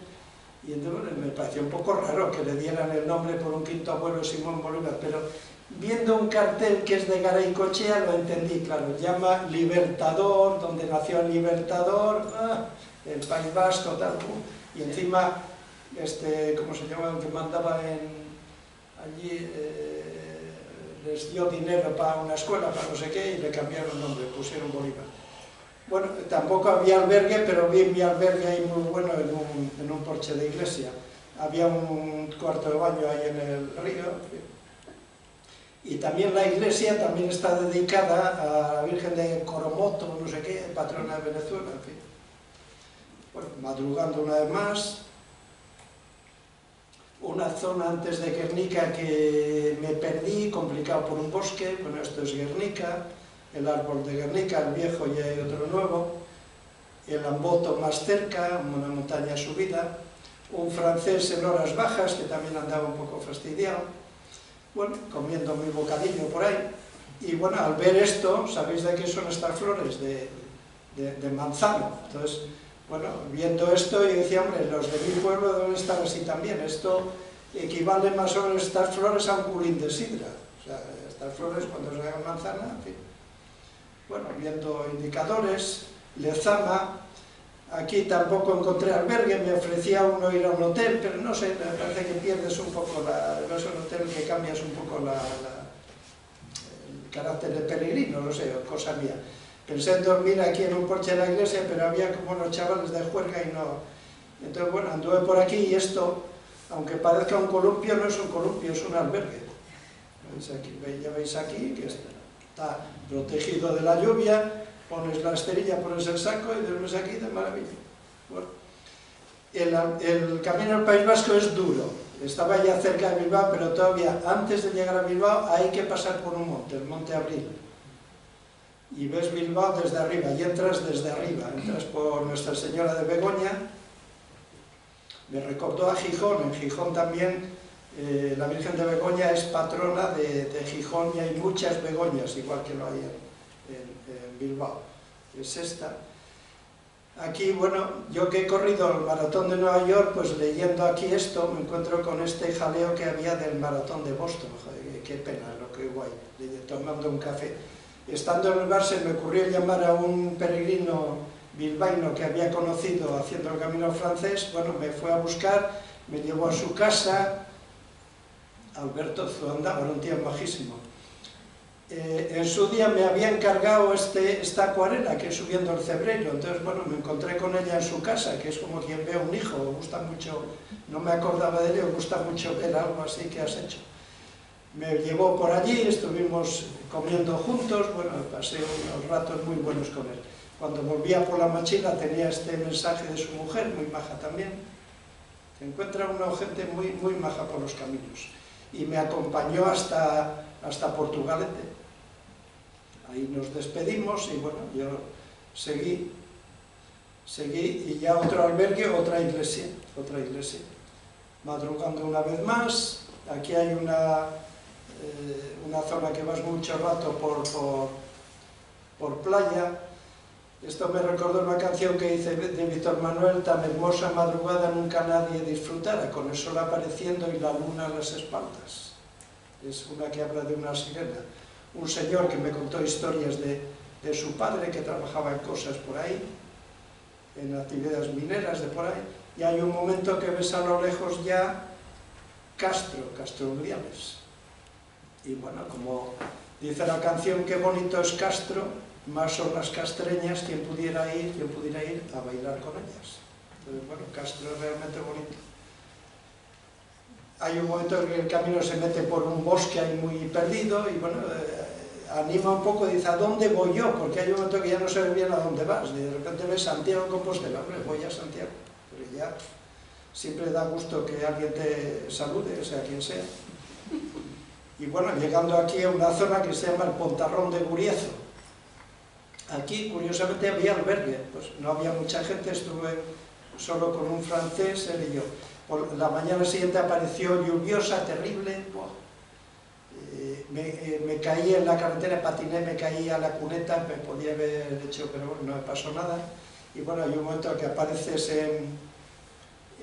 Y entonces me pareció un poco raro que le dieran el nombre por un quinto abuelo de Simón Bolívar, pero viendo un cartel que es de Garaycochea lo entendí, claro, llama Libertador, donde nació el Libertador, el País Vasco, tal, y encima, ¿cómo se llama?, el que mandaba allí, les dio dinero para una escuela, para no sé qué, y le cambiaron el nombre, pusieron Bolívar. Bueno, tampoco había albergue, pero vi mi albergue ahí muy bueno en un porche de iglesia. Había un cuarto de baño ahí en el río. Y también la iglesia también está dedicada a la Virgen de Coromoto, no sé qué, patrona de Venezuela, en fin. Bueno, madrugando una vez más. Una zona antes de Guernica que me perdí, complicado por un bosque. Bueno, esto es Guernica. El árbol de Guernica, el viejo, y hay otro nuevo, el Amboto más cerca, una montaña subida. un francés en horas bajas que también andaba un poco fastidiado, bueno, comiendo mi bocadillo por ahí, y bueno, al ver esto, ¿sabéis de qué son estas flores? De manzano. Entonces, bueno, viendo esto, yo decía, hombre, los de mi pueblo deben estar así también. Esto equivale más o menos estas flores a un culín de sidra. O sea, estas flores cuando se hagan manzana, en fin. Bueno, viendo indicadores, Lezama, aquí tampoco encontré albergue, me ofrecía uno ir a un hotel, pero no sé, me parece que pierdes un poco no es un hotel que cambias un poco el carácter de peregrino, no sé, cosa mía. Pensé en dormir aquí en un porche de la iglesia, pero había como unos chavales de juerga y no... Entonces, bueno, anduve por aquí y esto, aunque parezca un columpio, no es un columpio, es un albergue. ¿Veis aquí? Ya veis aquí que está protegido de la lluvia, pones la esterilla, pones el saco y duermes aquí de maravilla. Bueno, el camino al País Vasco es duro. Estaba ya cerca de Bilbao, pero todavía antes de llegar a Bilbao hay que pasar por un monte, el Monte Abril. Y ves Bilbao desde arriba, y entras desde arriba, entras por Nuestra Señora de Begoña. Me recordó a Gijón, en Gijón también la Virgen de Begoña es patrona de Gijón y hay muchas Begoñas, igual que lo hay en Bilbao. Es esta. Aquí, bueno, yo que he corrido el maratón de Nueva York, pues leyendo aquí esto, me encuentro con este jaleo que había del maratón de Boston. Joder, qué pena, lo que guay, tomando un café. Estando en el bar se me ocurrió llamar a un peregrino bilbaíno que había conocido haciendo el camino francés. Bueno, me fue a buscar, me llevó a su casa, Alberto Zuanda, era un tío majísimo. En su día me había encargado esta acuarela que es Subiendo el Cebreiro, entonces bueno, me encontré con ella en su casa, que es como quien ve a un hijo, me gusta mucho, no me acordaba de él, me gusta mucho ver algo así que has hecho. Me llevó por allí, estuvimos comiendo juntos, bueno, pasé unos ratos muy buenos con él. Cuando volvía por la mochila tenía este mensaje de su mujer, muy maja también. Se encuentra una gente muy, muy maja por los caminos. Y me acompañó hasta Portugalete. Ahí nos despedimos y bueno, yo seguí y ya otro albergue, otra iglesia. Madrugando una vez más, aquí hay una zona que vas mucho rato por playa. Esto me recordó una canción que dice de Víctor Manuel: tan hermosa madrugada nunca nadie disfrutara, con el sol apareciendo y la luna a las espaldas. Es una que habla de una sirena. Un señor que me contó historias de su padre que trabajaba en cosas por ahí, en actividades mineras de por ahí, y hay un momento que ves a lo lejos ya Castro Urdiales. Y bueno, como dice la canción, qué bonito es Castro, más son las castreñas, quien pudiera ir a bailar con ellas. Entonces, bueno, Castro es realmente bonito. Hay un momento en que el camino se mete por un bosque ahí muy perdido y bueno, anima un poco, dice, ¿a dónde voy yo? Porque hay un momento que ya no sabes bien a dónde vas, y de repente ves Santiago de Compostela, hombre, voy a Santiago, pero ya siempre da gusto que alguien te salude, o sea, quien sea. Y bueno, llegando aquí a una zona que se llama el Pontarrón de Guriezo. Aquí, curiosamente, había albergue, pues no había mucha gente, estuve solo con un francés, él y yo. Por la mañana siguiente apareció lluviosa, terrible, me caí en la carretera, patiné, me caí a la cuneta, me podía haber hecho, pero bueno, no me pasó nada. Y bueno, hay un momento que apareces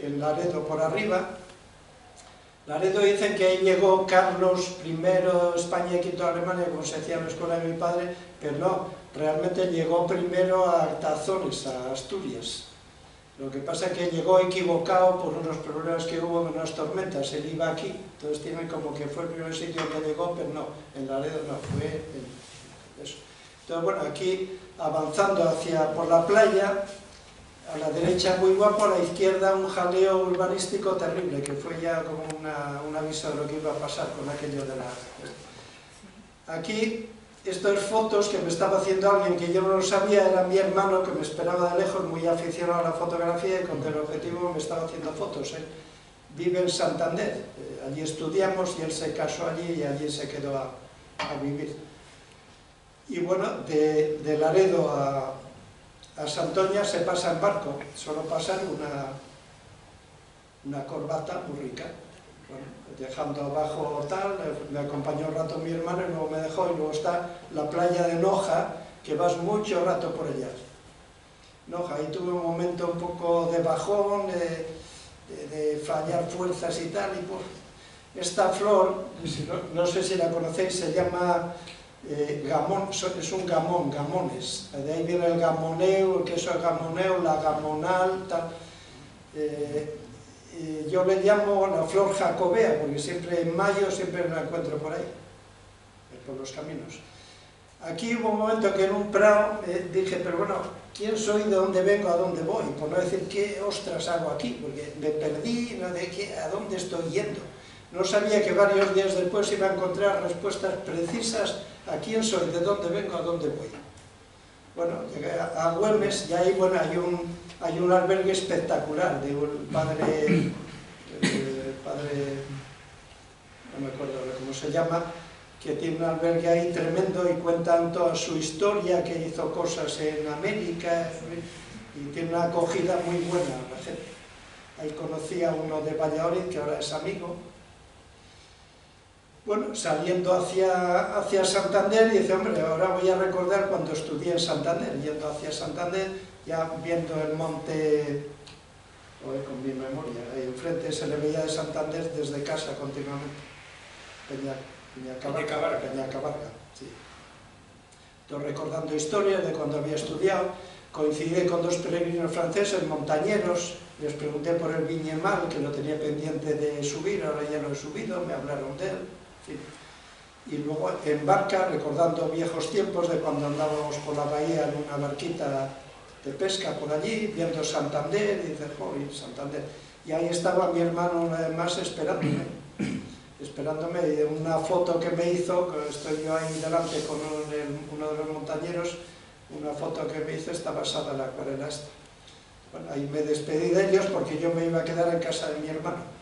en Laredo por arriba. Laredo dicen que ahí llegó Carlos I, España y quitó a Alemania, como se decía en la escuela de mi padre, pero no, realmente llegó primero a Tazones, a Asturias. Lo que pasa es que llegó equivocado por unos problemas que hubo en unas tormentas, él iba aquí, entonces tiene como que fue el primer sitio donde llegó, pero no, en Laredo no, fue en eso. Entonces bueno, aquí avanzando por la playa, a la derecha muy guapo, a la izquierda un jaleo urbanístico terrible, que fue ya como un aviso de lo que iba a pasar con aquello de la... Aquí, estas fotos que me estaba haciendo alguien que yo no lo sabía, era mi hermano que me esperaba de lejos, muy aficionado a la fotografía y con el objetivo me estaba haciendo fotos. Vive en Santander, allí estudiamos y él se casó allí y allí se quedó a vivir. Y bueno, de Laredo a Santoña se pasa en barco, solo pasan una corbata muy rica. Bueno, dejando abajo tal, me acompañó un rato mi hermano y luego me dejó, y luego está la playa de Noja, que vas mucho rato por allá. Noja, ahí tuve un momento un poco de bajón, de fallar fuerzas y tal, y pues esta flor, no sé si la conocéis, se llama gamón, es un gamón, gamones, de ahí viene el gamoneo, el queso gamoneo, la gamonal, tal. Yo le llamo la flor jacobea, porque siempre en mayo siempre la encuentro por ahí, por los caminos. Aquí hubo un momento que en un prado dije, pero bueno, ¿quién soy, de dónde vengo, a dónde voy? Por no decir, ¿qué ostras hago aquí? Porque me perdí, ¿no? ¿A dónde estoy yendo? No sabía que varios días después iba a encontrar respuestas precisas a quién soy, de dónde vengo, a dónde voy. Bueno, llegué a Güemes y ahí, bueno, hay un albergue espectacular de un padre, no me acuerdo cómo se llama, que tiene un albergue ahí tremendo y cuentan toda su historia, que hizo cosas en América, y tiene una acogida muy buena a la gente. Ahí conocí a uno de Valladolid, que ahora es amigo. Bueno, saliendo hacia Santander, y dice, hombre, ahora voy a recordar cuando estudié en Santander, yendo hacia Santander, ya viendo el monte, con mi memoria, ahí enfrente se le veía de Santander desde casa continuamente, Peñacabarga, sí. Estoy recordando historias de cuando había estudiado, coincidí con dos peregrinos franceses, montañeros, les pregunté por el Viñemal, que lo tenía pendiente de subir, ahora ya lo he subido, me hablaron de él. Sí. Y luego en barca, recordando viejos tiempos de cuando andábamos por la bahía en una barquita de pesca por allí, viendo Santander, y dice, joder, Santander. Y ahí estaba mi hermano una vez más esperándome, y una foto que me hizo, que estoy yo ahí delante con uno de los montañeros, una foto que me hizo está basada en la acuarela esta. Bueno, ahí me despedí de ellos porque yo me iba a quedar en casa de mi hermano.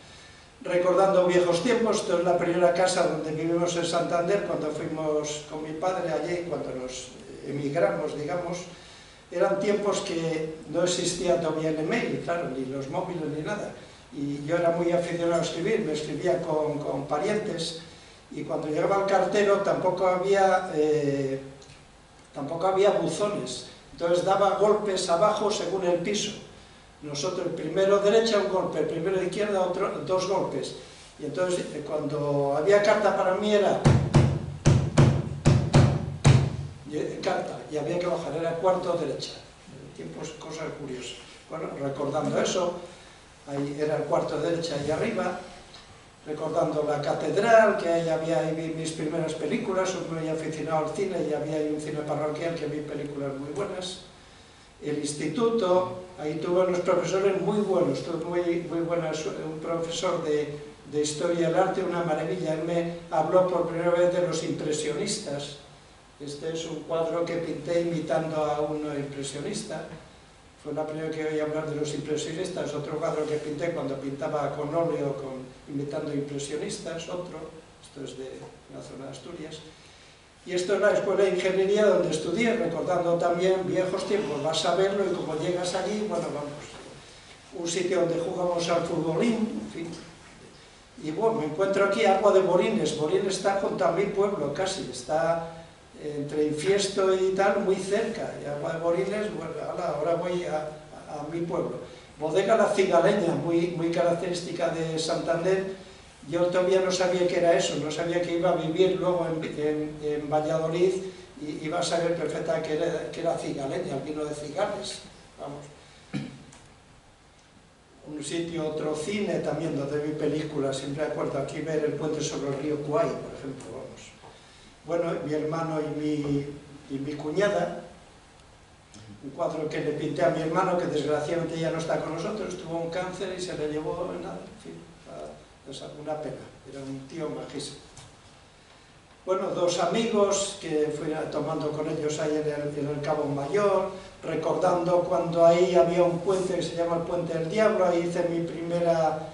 Recordando viejos tiempos, esto es la primera casa donde vivimos en Santander, cuando fuimos con mi padre allí, cuando nos emigramos, digamos. Eran tiempos que no existía todavía el email, claro, ni los móviles ni nada. Y yo era muy aficionado a escribir, me escribía con parientes, y cuando llegaba el cartero tampoco había buzones, entonces daba golpes abajo según el piso. Nosotros, el primero derecha un golpe, el primero de izquierda dos golpes. Y entonces cuando había carta para mí era carta, y había que bajar, era cuarto derecha. Tiempos, cosas curiosas. Bueno, recordando eso, ahí era el cuarto derecha ahí arriba, recordando la catedral, que ahí había ahí mis primeras películas, soy muy aficionado al cine y había ahí un cine parroquial que vi películas muy buenas. El instituto, ahí tuve unos profesores muy buenos, muy buenas, un profesor de historia del arte, una maravilla. Él me habló por primera vez de los impresionistas. Este es un cuadro que pinté imitando a un impresionista. Fue la primera que oí hablar de los impresionistas. Otro cuadro que pinté cuando pintaba con óleo, imitando impresionistas, otro. Esto es de la zona de Asturias. Y esto es la escuela de ingeniería donde estudié, recordando también viejos tiempos. Vas a verlo y como llegas allí, bueno, vamos, un sitio donde jugamos al futbolín, en fin. Y bueno, me encuentro aquí Agua de Borines. Borines está junto a mi pueblo, casi, está entre Infiesto y tal, muy cerca. Y Agua de Borines, bueno, ahora voy a mi pueblo. Bodega La Cigaleña, muy característica de Santander. Yo todavía no sabía qué era eso, no sabía que iba a vivir luego en Valladolid y iba a saber perfectamente que era cigaleña, el vino de Cigales, vamos. Un sitio, otro cine también donde vi películas, siempre recuerdo aquí ver El puente sobre el río Kwai, por ejemplo, vamos. Bueno, mi hermano y mi cuñada, un cuadro que le pinté a mi hermano, que desgraciadamente ya no está con nosotros, tuvo un cáncer y se le llevó nada, en fin. Es una pena, era un tío majísimo. Bueno, dos amigos que fui tomando con ellos ahí en el Cabo Mayor, recordando cuando ahí había un puente que se llama el Puente del Diablo. Ahí hice mi primera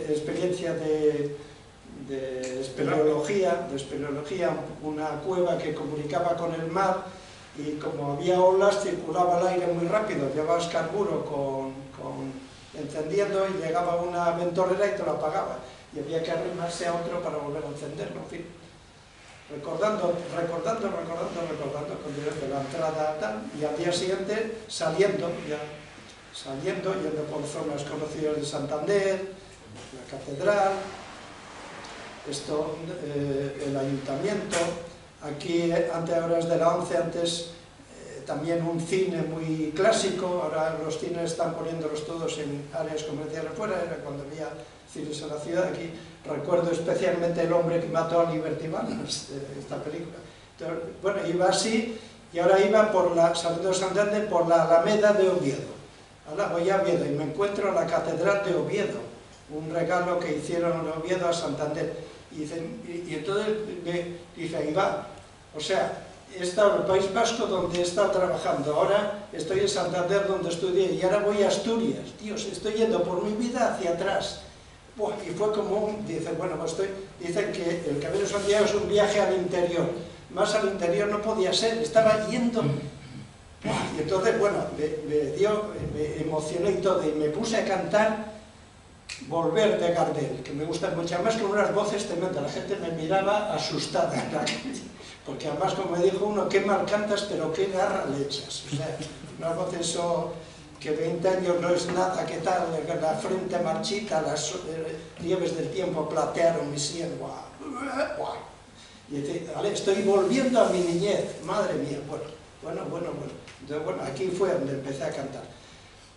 experiencia de espeleología, una cueva que comunicaba con el mar, y como había olas circulaba el aire muy rápido, llevabas carburo encendiendo y llegaba una ventolera y te lo apagaba y había que arrimarse a otro para volver a encenderlo, en fin. Recordando de la entrada tal, y al día siguiente saliendo, yendo por zonas conocidas de Santander, la catedral, el ayuntamiento, aquí ahora es de la ONCE, antes también un cine muy clásico, ahora los cines están poniéndolos todos en áreas comerciales fuera, era cuando había cines en la ciudad. Aquí recuerdo especialmente El hombre que mató a Liberty Balance, esta película. Entonces, bueno, iba así, y ahora iba saliendo de Santander por la Alameda de Oviedo. Ahora voy a Oviedo y me encuentro en la Catedral de Oviedo, un regalo que hicieron en Oviedo a Santander. Y entonces me dice, ahí va, o sea, he estado en el País Vasco donde he estado trabajando, ahora estoy en Santander donde estudié y ahora voy a Asturias, Dios, estoy yendo por mi vida hacia atrás. Buah, y fue como, dicen, bueno, pues dicen que el Camino de Santiago es un viaje al interior, más al interior no podía ser, estaba yendo. Buah, y entonces, bueno, me emocioné y todo, y me puse a cantar Volver de Gardel, que me gusta mucho, además con unas voces tremendas, la gente me miraba asustada en la calle, porque además, como me dijo uno, qué mal cantas, pero qué garra le echas, o sea, unas voces que 20 años no es nada, ¿qué tal? La frente marchita, las nieves del tiempo platearon mi sien, guau, guau. Y vale, estoy volviendo a mi niñez, madre mía, bueno. Entonces, bueno, aquí fue donde empecé a cantar.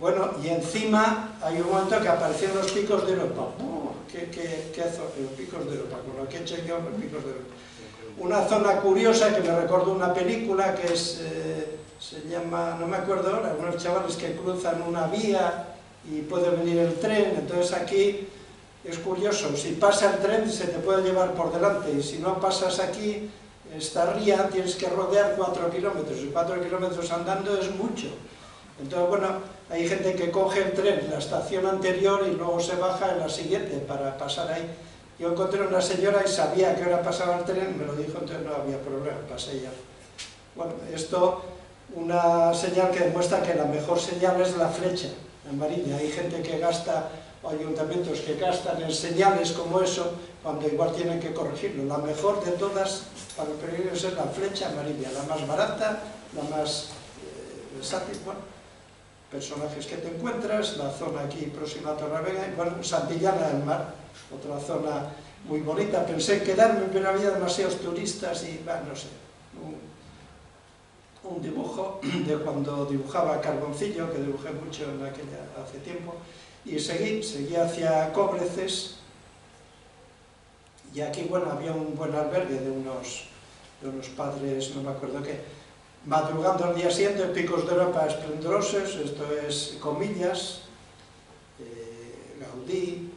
Bueno, y encima hay un momento que aparecieron los picos de Europa. Los picos de Europa, con lo que he hecho yo, los picos de Europa. Una zona curiosa que me recordó una película que se llama, no me acuerdo ahora, unos chavales que cruzan una vía y puede venir el tren, entonces aquí es curioso, si pasa el tren se te puede llevar por delante y si no pasas aquí, esta ría tienes que rodear 4 kilómetros y 4 kilómetros andando es mucho. Entonces, bueno, hay gente que coge el tren en la estación anterior y luego se baja en la siguiente para pasar ahí. Yo encontré una señora y sabía a qué hora pasaba el tren, me lo dijo, entonces no había problema, pasé ya. Bueno, esto, una señal que demuestra que la mejor señal es la flecha amarilla. Hay gente que gasta, o ayuntamientos que gastan en señales como eso, cuando igual tienen que corregirlo. La mejor de todas para el peregrino es la flecha amarilla, la más barata, la más versátil, bueno, personajes que te encuentras, la zona aquí próxima a Torrevega, y bueno, Santillana del Mar, otra zona muy bonita. Pensé en quedarme, pero había demasiados turistas y, bueno, no sé, un dibujo de cuando dibujaba Carboncillo, que dibujé mucho hace tiempo, y seguí hacia Cobreces, y aquí, bueno, había un buen albergue de unos padres, no me acuerdo qué, madrugando al día siguiente, picos de Europa esplendorosos, esto es comillas, Gaudí,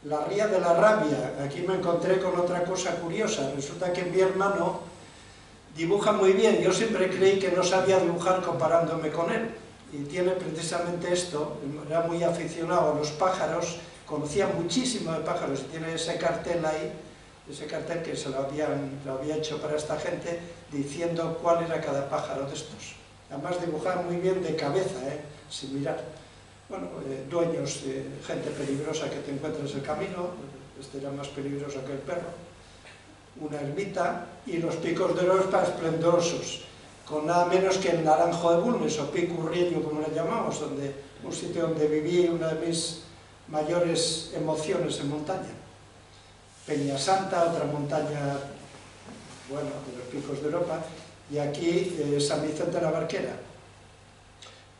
la Ría de la Rabia. Aquí me encontré con otra cosa curiosa, resulta que mi hermano dibuja muy bien, yo siempre creí que no sabía dibujar comparándome con él, y tiene precisamente esto, era muy aficionado a los pájaros, conocía muchísimo de pájaros, y tiene ese cartel ahí, ese cartel que lo había hecho para esta gente, diciendo cuál era cada pájaro de estos. Además dibujaba muy bien de cabeza, sin mirar. Bueno, dueños, gente peligrosa que te encuentras en el camino, este era más peligroso que el perro, una ermita y los picos de Europa esplendorosos, con nada menos que el Naranjo de Bulnes, o Pico Urrieño, como le llamamos, un sitio donde viví una de mis mayores emociones en montaña. Peña Santa, otra montaña, bueno, de los picos de Europa, y aquí San Vicente de la Barquera.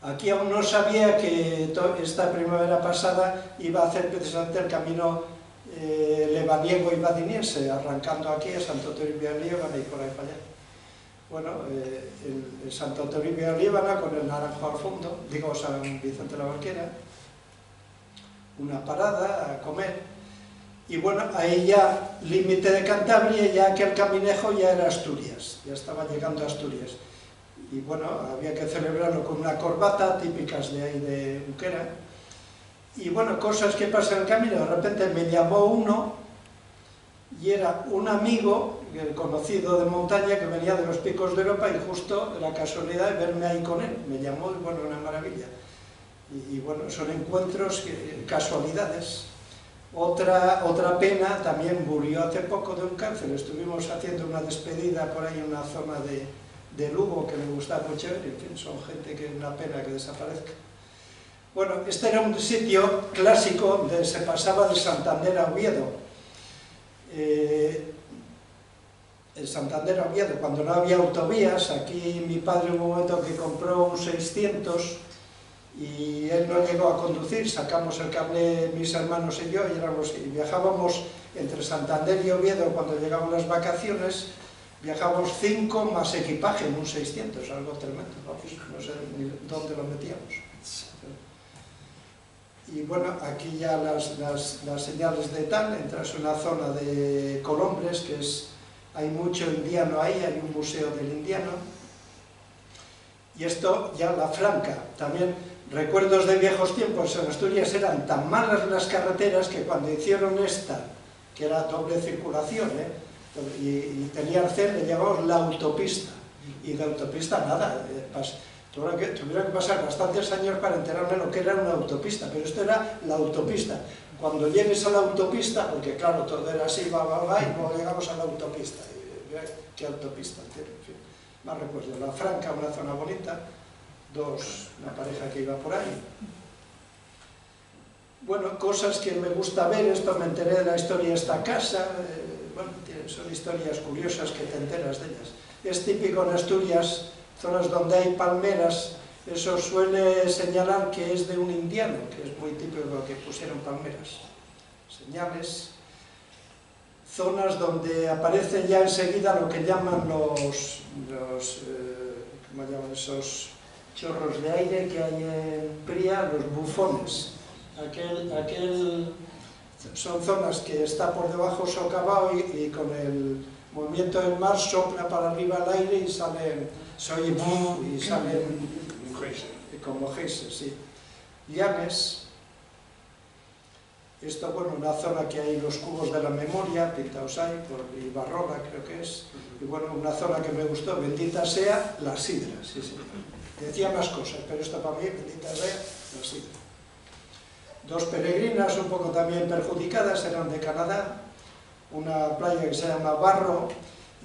Aquí aún no sabía que esta primavera pasada iba a hacer precisamente el camino lebaniego y badiniense, arrancando aquí a Santo Toribio de Líbana y por ahí para allá. Bueno, el Santo Toribio de Líbana con el Naranjo al fondo, digo San Vicente de la Barquera, una parada a comer. Y bueno, ahí ya, límite de Cantabria, ya aquel caminejo ya era Asturias, ya estaba llegando a Asturias. Y bueno, había que celebrarlo con una corbata, típicas de ahí de Uquera. Y bueno, cosas que pasan en el camino, de repente me llamó uno y era un amigo conocido de montaña que venía de los picos de Europa y justo la casualidad de verme ahí con él, me llamó y bueno, una maravilla. Y bueno, son encuentros, casualidades. Otra pena, también murió hace poco de un cáncer, estuvimos haciendo una despedida por ahí en una zona de Lugo que me gustaba mucho, en fin, son gente que es una pena que desaparezca. Bueno, este era un sitio clásico donde se pasaba de Santander a Oviedo. El Santander a Oviedo, cuando no había autovías, aquí mi padre en un momento que compró un 600 y él no llegó a conducir, sacamos el carnet mis hermanos y yo y viajábamos entre Santander y Oviedo cuando llegaban las vacaciones, viajábamos 5 más equipaje en un 600, algo tremendo, no sé ni dónde lo metíamos. Y bueno, aquí ya las señales de tal, entras en una zona de Colombres, que hay mucho indiano ahí, hay un museo del indiano. Y esto ya la Franca, también recuerdos de viejos tiempos, en Asturias eran tan malas las carreteras que cuando hicieron esta, que era doble circulación, y tenía arcén, le llamamos la autopista, y de autopista nada, tuvieron que pasar bastantes años para enterarme lo que era una autopista, pero esto era la autopista. Cuando llegues a la autopista, porque claro, todo era así, y luego llegamos a la autopista. ¿Qué autopista? En fin, más recuerdo. La Franca, una zona bonita, una pareja que iba por ahí. Bueno, cosas que me gusta ver, esto me enteré de la historia de esta casa, bueno, son historias curiosas que te enteras de ellas. Es típico en Asturias, zonas donde hay palmeras, eso suele señalar que es de un indiano, que es muy típico que pusieron palmeras. Señales. Zonas donde aparecen ya enseguida lo que llaman ¿cómo llaman esos chorros de aire que hay en Pría? Los bufones. Son zonas que está por debajo socavado y con el movimiento del mar sopla para arriba el aire y se oye y salen como geysers, sí. Llanes. Esto, bueno, una zona que hay los cubos de la memoria, pintados ahí, por Ibarrola creo que es, y bueno, una zona que me gustó, bendita sea la sidra, sí. Decía más cosas, pero esto para mí, bendita sea la sidra. Dos peregrinas, un poco también perjudicadas, eran de Canadá, una playa que se llama Barro,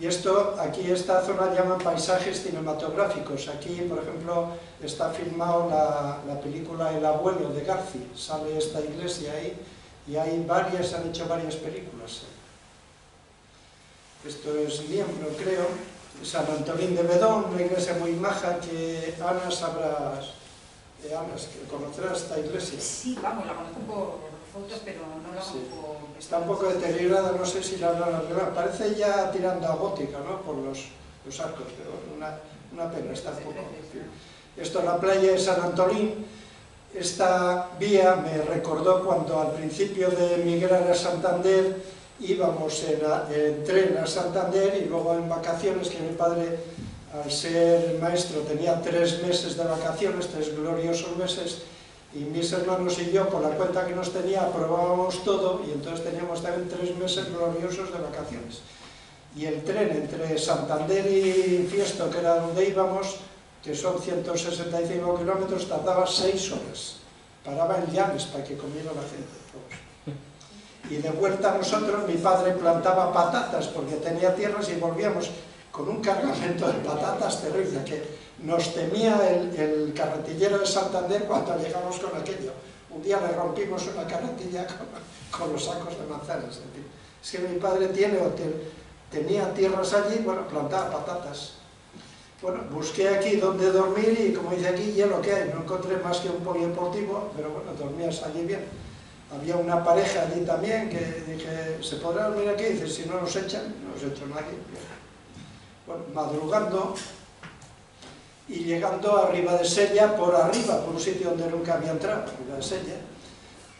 y esto, aquí esta zona llaman paisajes cinematográficos. Aquí, por ejemplo, está filmado la película El abuelo de Garci, sale esta iglesia ahí, y han hecho varias películas. Esto es Miembro, creo, San Antolín de Bedón, una iglesia muy maja que Ana sabrás, que conocerás esta iglesia. Sí, vamos, la conozco por fotos, pero no la conozco. Sí. Está un poco deteriorada, no sé si la habrán arreglado, parece ya tirando a gótica, ¿no? Por los arcos, pero una pena, está un poco. Esto es la playa de San Antolín. Esta vía me recordó cuando al principio de emigrar a Santander íbamos en tren a Santander y luego en vacaciones, que mi padre, al ser maestro, tenía 3 meses de vacaciones, 3 gloriosos meses, y mis hermanos y yo, por la cuenta que nos tenía, aprobábamos todo y entonces teníamos también 3 meses gloriosos de vacaciones. Y el tren entre Santander y Fiesto, que era donde íbamos, que son 165 kilómetros, tardaba 6 horas. Paraba en Llanes para que comiera la gente. Y de vuelta nosotros, mi padre plantaba patatas porque tenía tierras y volvíamos con un cargamento de patatas terrible, que nos temía el carretillero de Santander cuando llegamos con aquello. Un día le rompimos una carretilla con los sacos de manzanas. Es que mi padre tenía tierras allí, bueno, plantaba patatas. Bueno, busqué aquí donde dormir y como dice aquí, hielo que hay, no encontré más que un polideportivo, pero bueno, dormías allí bien. Había una pareja allí también que dije, ¿se podrá dormir aquí? Y dice, si no nos echan, no nos echa nadie. Bueno, madrugando y llegando a Ribadesella por arriba, por un sitio donde nunca había entrado, Ribadesella.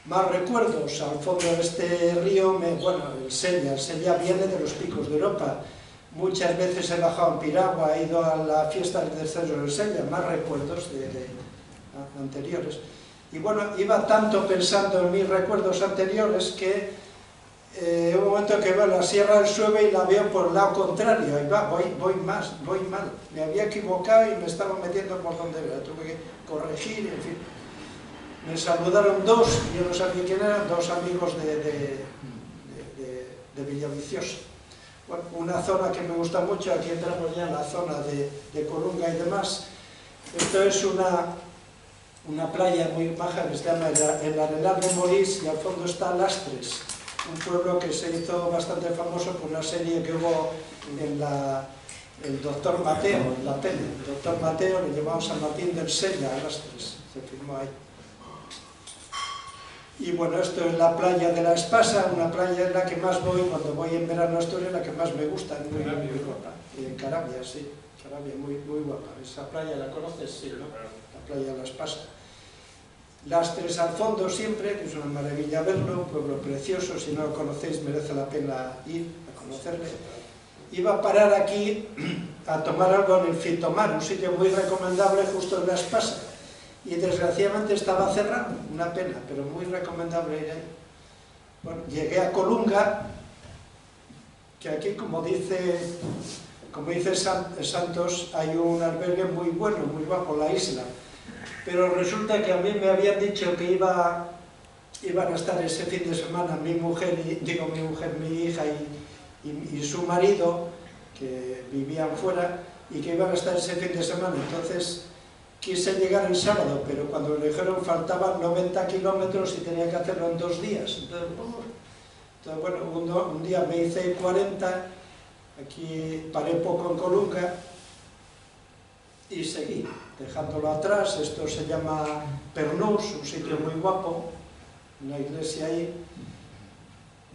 Más recuerdos, al fondo de este río, bueno, el Sella viene de los picos de Europa. Muchas veces he bajado en piragua, he ido a la fiesta del descenso del Sella, más recuerdos de anteriores. Y bueno, iba tanto pensando en mis recuerdos anteriores que un momento que veo la Sierra del Sueve y la veo por el lado contrario, ahí va, voy mal, me había equivocado y me estaba metiendo por donde era, tuve que corregir, en fin. Me saludaron dos, yo no sabía quién eran, dos amigos de Villaviciosa. Bueno, una zona que me gusta mucho, aquí entramos ya en la zona de Colunga y demás. Esto es una playa muy baja que se llama el Arenal de Morís y al fondo está Lastres, un pueblo que se hizo bastante famoso por una serie que hubo en el Doctor Mateo, en la tele. El Doctor Mateo le llevaba San Martín del Sella a Lastres, se filmó ahí. Y bueno, esto es la playa de la Espasa, una playa en la que más voy cuando voy en verano a Asturias, la que más me gusta, es muy guapa. En Carabia, sí, Carabia, muy guapa. Esa playa, ¿la conoces? Sí, ¿no? La playa de la Espasa. Lastres al fondo siempre, que es una maravilla verlo, un pueblo precioso, si no lo conocéis merece la pena ir a conocerle. Iba a parar aquí a tomar algo en el Fitomar, un sitio muy recomendable justo en la Espasa. Y desgraciadamente estaba cerrado, una pena, pero muy recomendable ir ahí. Bueno, llegué a Colunga, que aquí, como dice Santos, hay un albergue muy bueno, muy bajo la isla. Pero resulta que a mí me habían dicho que iban a estar ese fin de semana mi hija y su marido, que vivían fuera, y que iban a estar ese fin de semana. Entonces quise llegar el sábado, pero cuando me dijeron faltaban 90 kilómetros y tenía que hacerlo en 2 días. Entonces bueno, un día me hice 40, aquí paré poco en Colunga y seguí, dejándolo atrás. Esto se llama Pernús, un sitio muy guapo, una iglesia ahí,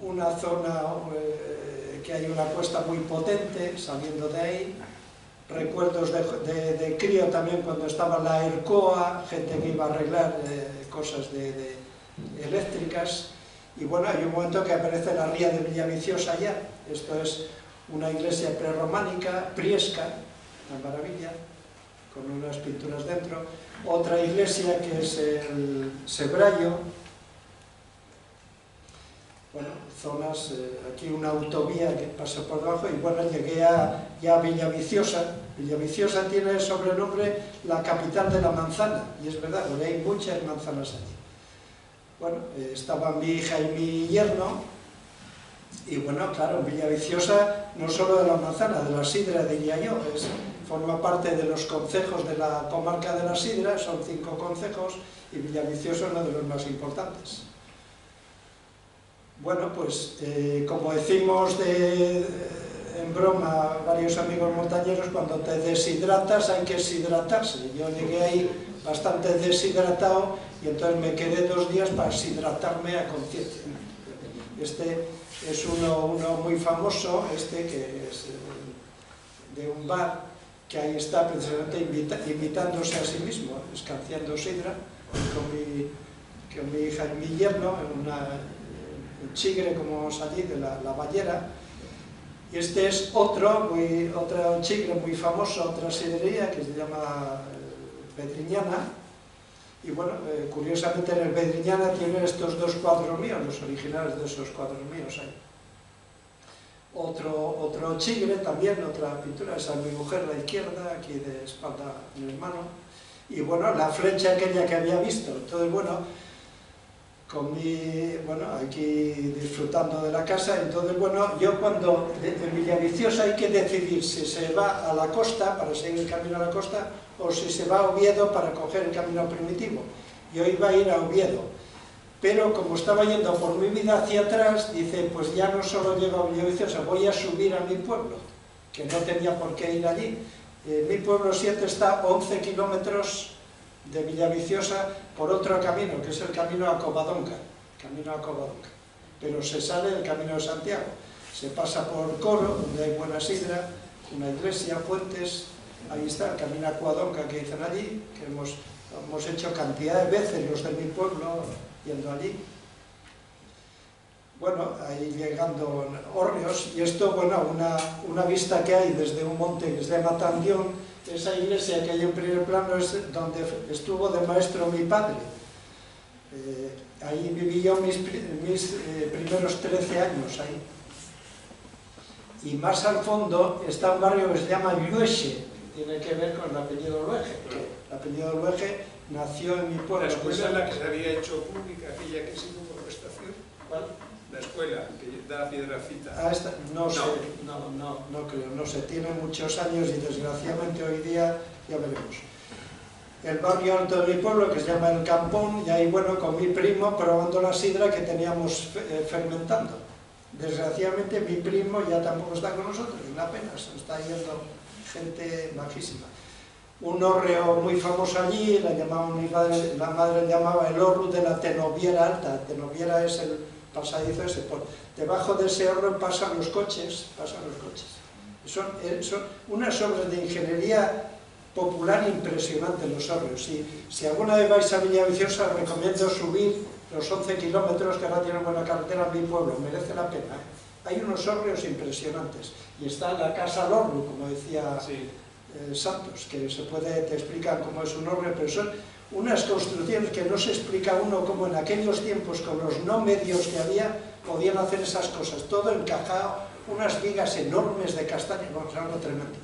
una zona que hay una cuesta muy potente, saliendo de ahí. Recuerdos de crío también cuando estaba la ERCOA, gente que iba a arreglar cosas eléctricas. Y bueno, hay un momento que aparece la ría de Villaviciosa allá. Esto es una iglesia prerrománica, priesca, una maravilla, con unas pinturas dentro. Otra iglesia que es el Sebrayo. Bueno, zonas, aquí una autovía que pasa por debajo y bueno, llegué ya a Villaviciosa. Villaviciosa tiene el sobrenombre la capital de la manzana, y es verdad, porque hay muchas manzanas allí. Bueno, estaban mi hija y mi yerno, y bueno, claro, Villaviciosa no solo de la manzana, de la sidra diría yo, forma parte de los concejos de la comarca de la sidra, son 5 concejos, y Villaviciosa es uno de los más importantes. Bueno, pues como decimos en broma varios amigos montañeros, cuando te deshidratas hay que deshidratarse. Yo llegué ahí bastante deshidratado y entonces me quedé 2 días para deshidratarme a conciencia. Este es uno muy famoso, que es de un bar que ahí está precisamente imitándose a sí mismo, escanciando sidra, con mi hija y mi yerno, un chigre como vamos allí, de la Ballera. Y este es otro chigre muy famoso, otra sidrería que se llama Bedriñana. Y bueno, curiosamente en el Bedriñana tiene estos 2 cuadros míos, los originales de esos cuadros míos ahí. Otro chigre también, otra pintura, esa es mi mujer, la izquierda, aquí de espalda mi hermano. Y bueno, la flecha aquella que había visto. Entonces bueno, aquí disfrutando de la casa. Entonces bueno, yo cuando en Villaviciosa hay que decidir si se va a la costa para seguir el camino a la costa o si se va a Oviedo para coger el camino primitivo. Yo iba a ir a Oviedo, pero como estaba yendo por mi vida hacia atrás, dice, pues ya no solo llego a Villaviciosa, voy a subir a mi pueblo, que no tenía por qué ir allí. Mi pueblo 7 está 11 kilómetros de Villaviciosa por otro camino, que es el camino a Covadonga, pero se sale del camino de Santiago, se pasa por Coro, donde hay buena sidra, una iglesia, puentes, ahí está el camino a Covadonga que dicen allí, que hemos hecho cantidad de veces los de mi pueblo yendo allí. Bueno, ahí llegando Hórreos, y esto, bueno, una vista que hay desde un monte que se llama Tandión. Esa iglesia que hay en primer plano es donde estuvo de maestro mi padre. Ahí viví yo mis primeros 13 años ahí. Y más al fondo está un barrio que se llama Llueche, tiene que ver con el apellido Luege, porque el apellido Luege nació en mi pueblo. La escuela en la que se había hecho pública, aquella que se hizo por prestación. ¿Cuál? La escuela, que da Piedrafita. No sé, no creo, no sé, tiene muchos años y desgraciadamente hoy día ya veremos. El barrio alto de mi pueblo, que se llama El Campón, y ahí, bueno, con mi primo probando la sidra que teníamos fermentando. Desgraciadamente mi primo ya tampoco está con nosotros, una pena, se está yendo gente bajísima. Un hórreo muy famoso allí, la madre le llamaba el horro de la Tenoviera Alta. Tenoviera es el pasadizo ese. Por debajo de ese horro pasan los coches. Son unas obras de ingeniería popular impresionante los hórreos. Si alguna vez vais a Villaviciosa, os recomiendo subir los 11 kilómetros que ahora tienen buena carretera en mi pueblo, merece la pena, ¿eh? Hay unos hórreos impresionantes. Y está la Casa al Horno, como decía Santos, que te explican cómo es un hórreo, pero son unas construcciones que no se explica uno cómo en aquellos tiempos, con los no medios que había, podían hacer esas cosas. Todo encajado, unas vigas enormes de castaña, vamos, algo tremendo.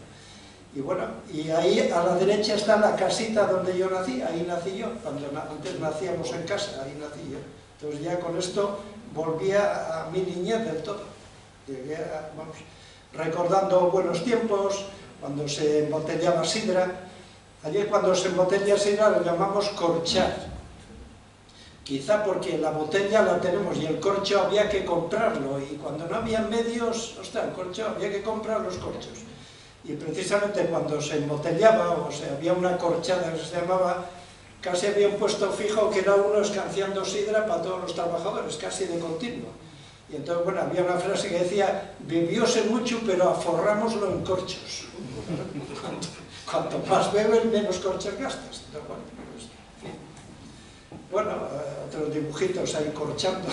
Y bueno, y ahí a la derecha está la casita donde yo nací, ahí nací yo, cuando antes nacíamos en casa, ahí nací yo. Entonces ya con esto volvía a mi niñez del todo. Llegué vamos, recordando buenos tiempos, cuando se embotellaba sidra. Allí cuando se embotella sidra lo llamamos corchar. Quizá porque la botella la tenemos y el corcho había que comprarlo, y cuando no había medios, ostras, el corcho había que comprar los corchos. Y precisamente cuando se embotellaba, o sea, había una corchada que se llamaba, casi había un puesto fijo que era uno escanciando sidra para todos los trabajadores, casi de continuo. Y entonces, bueno, había una frase que decía, bebióse mucho, pero aforrámoslo en corchos. Cuanto más bebes, menos corchos gastas. Entonces, bueno, pues, en fin. Bueno, otros dibujitos ahí corchando.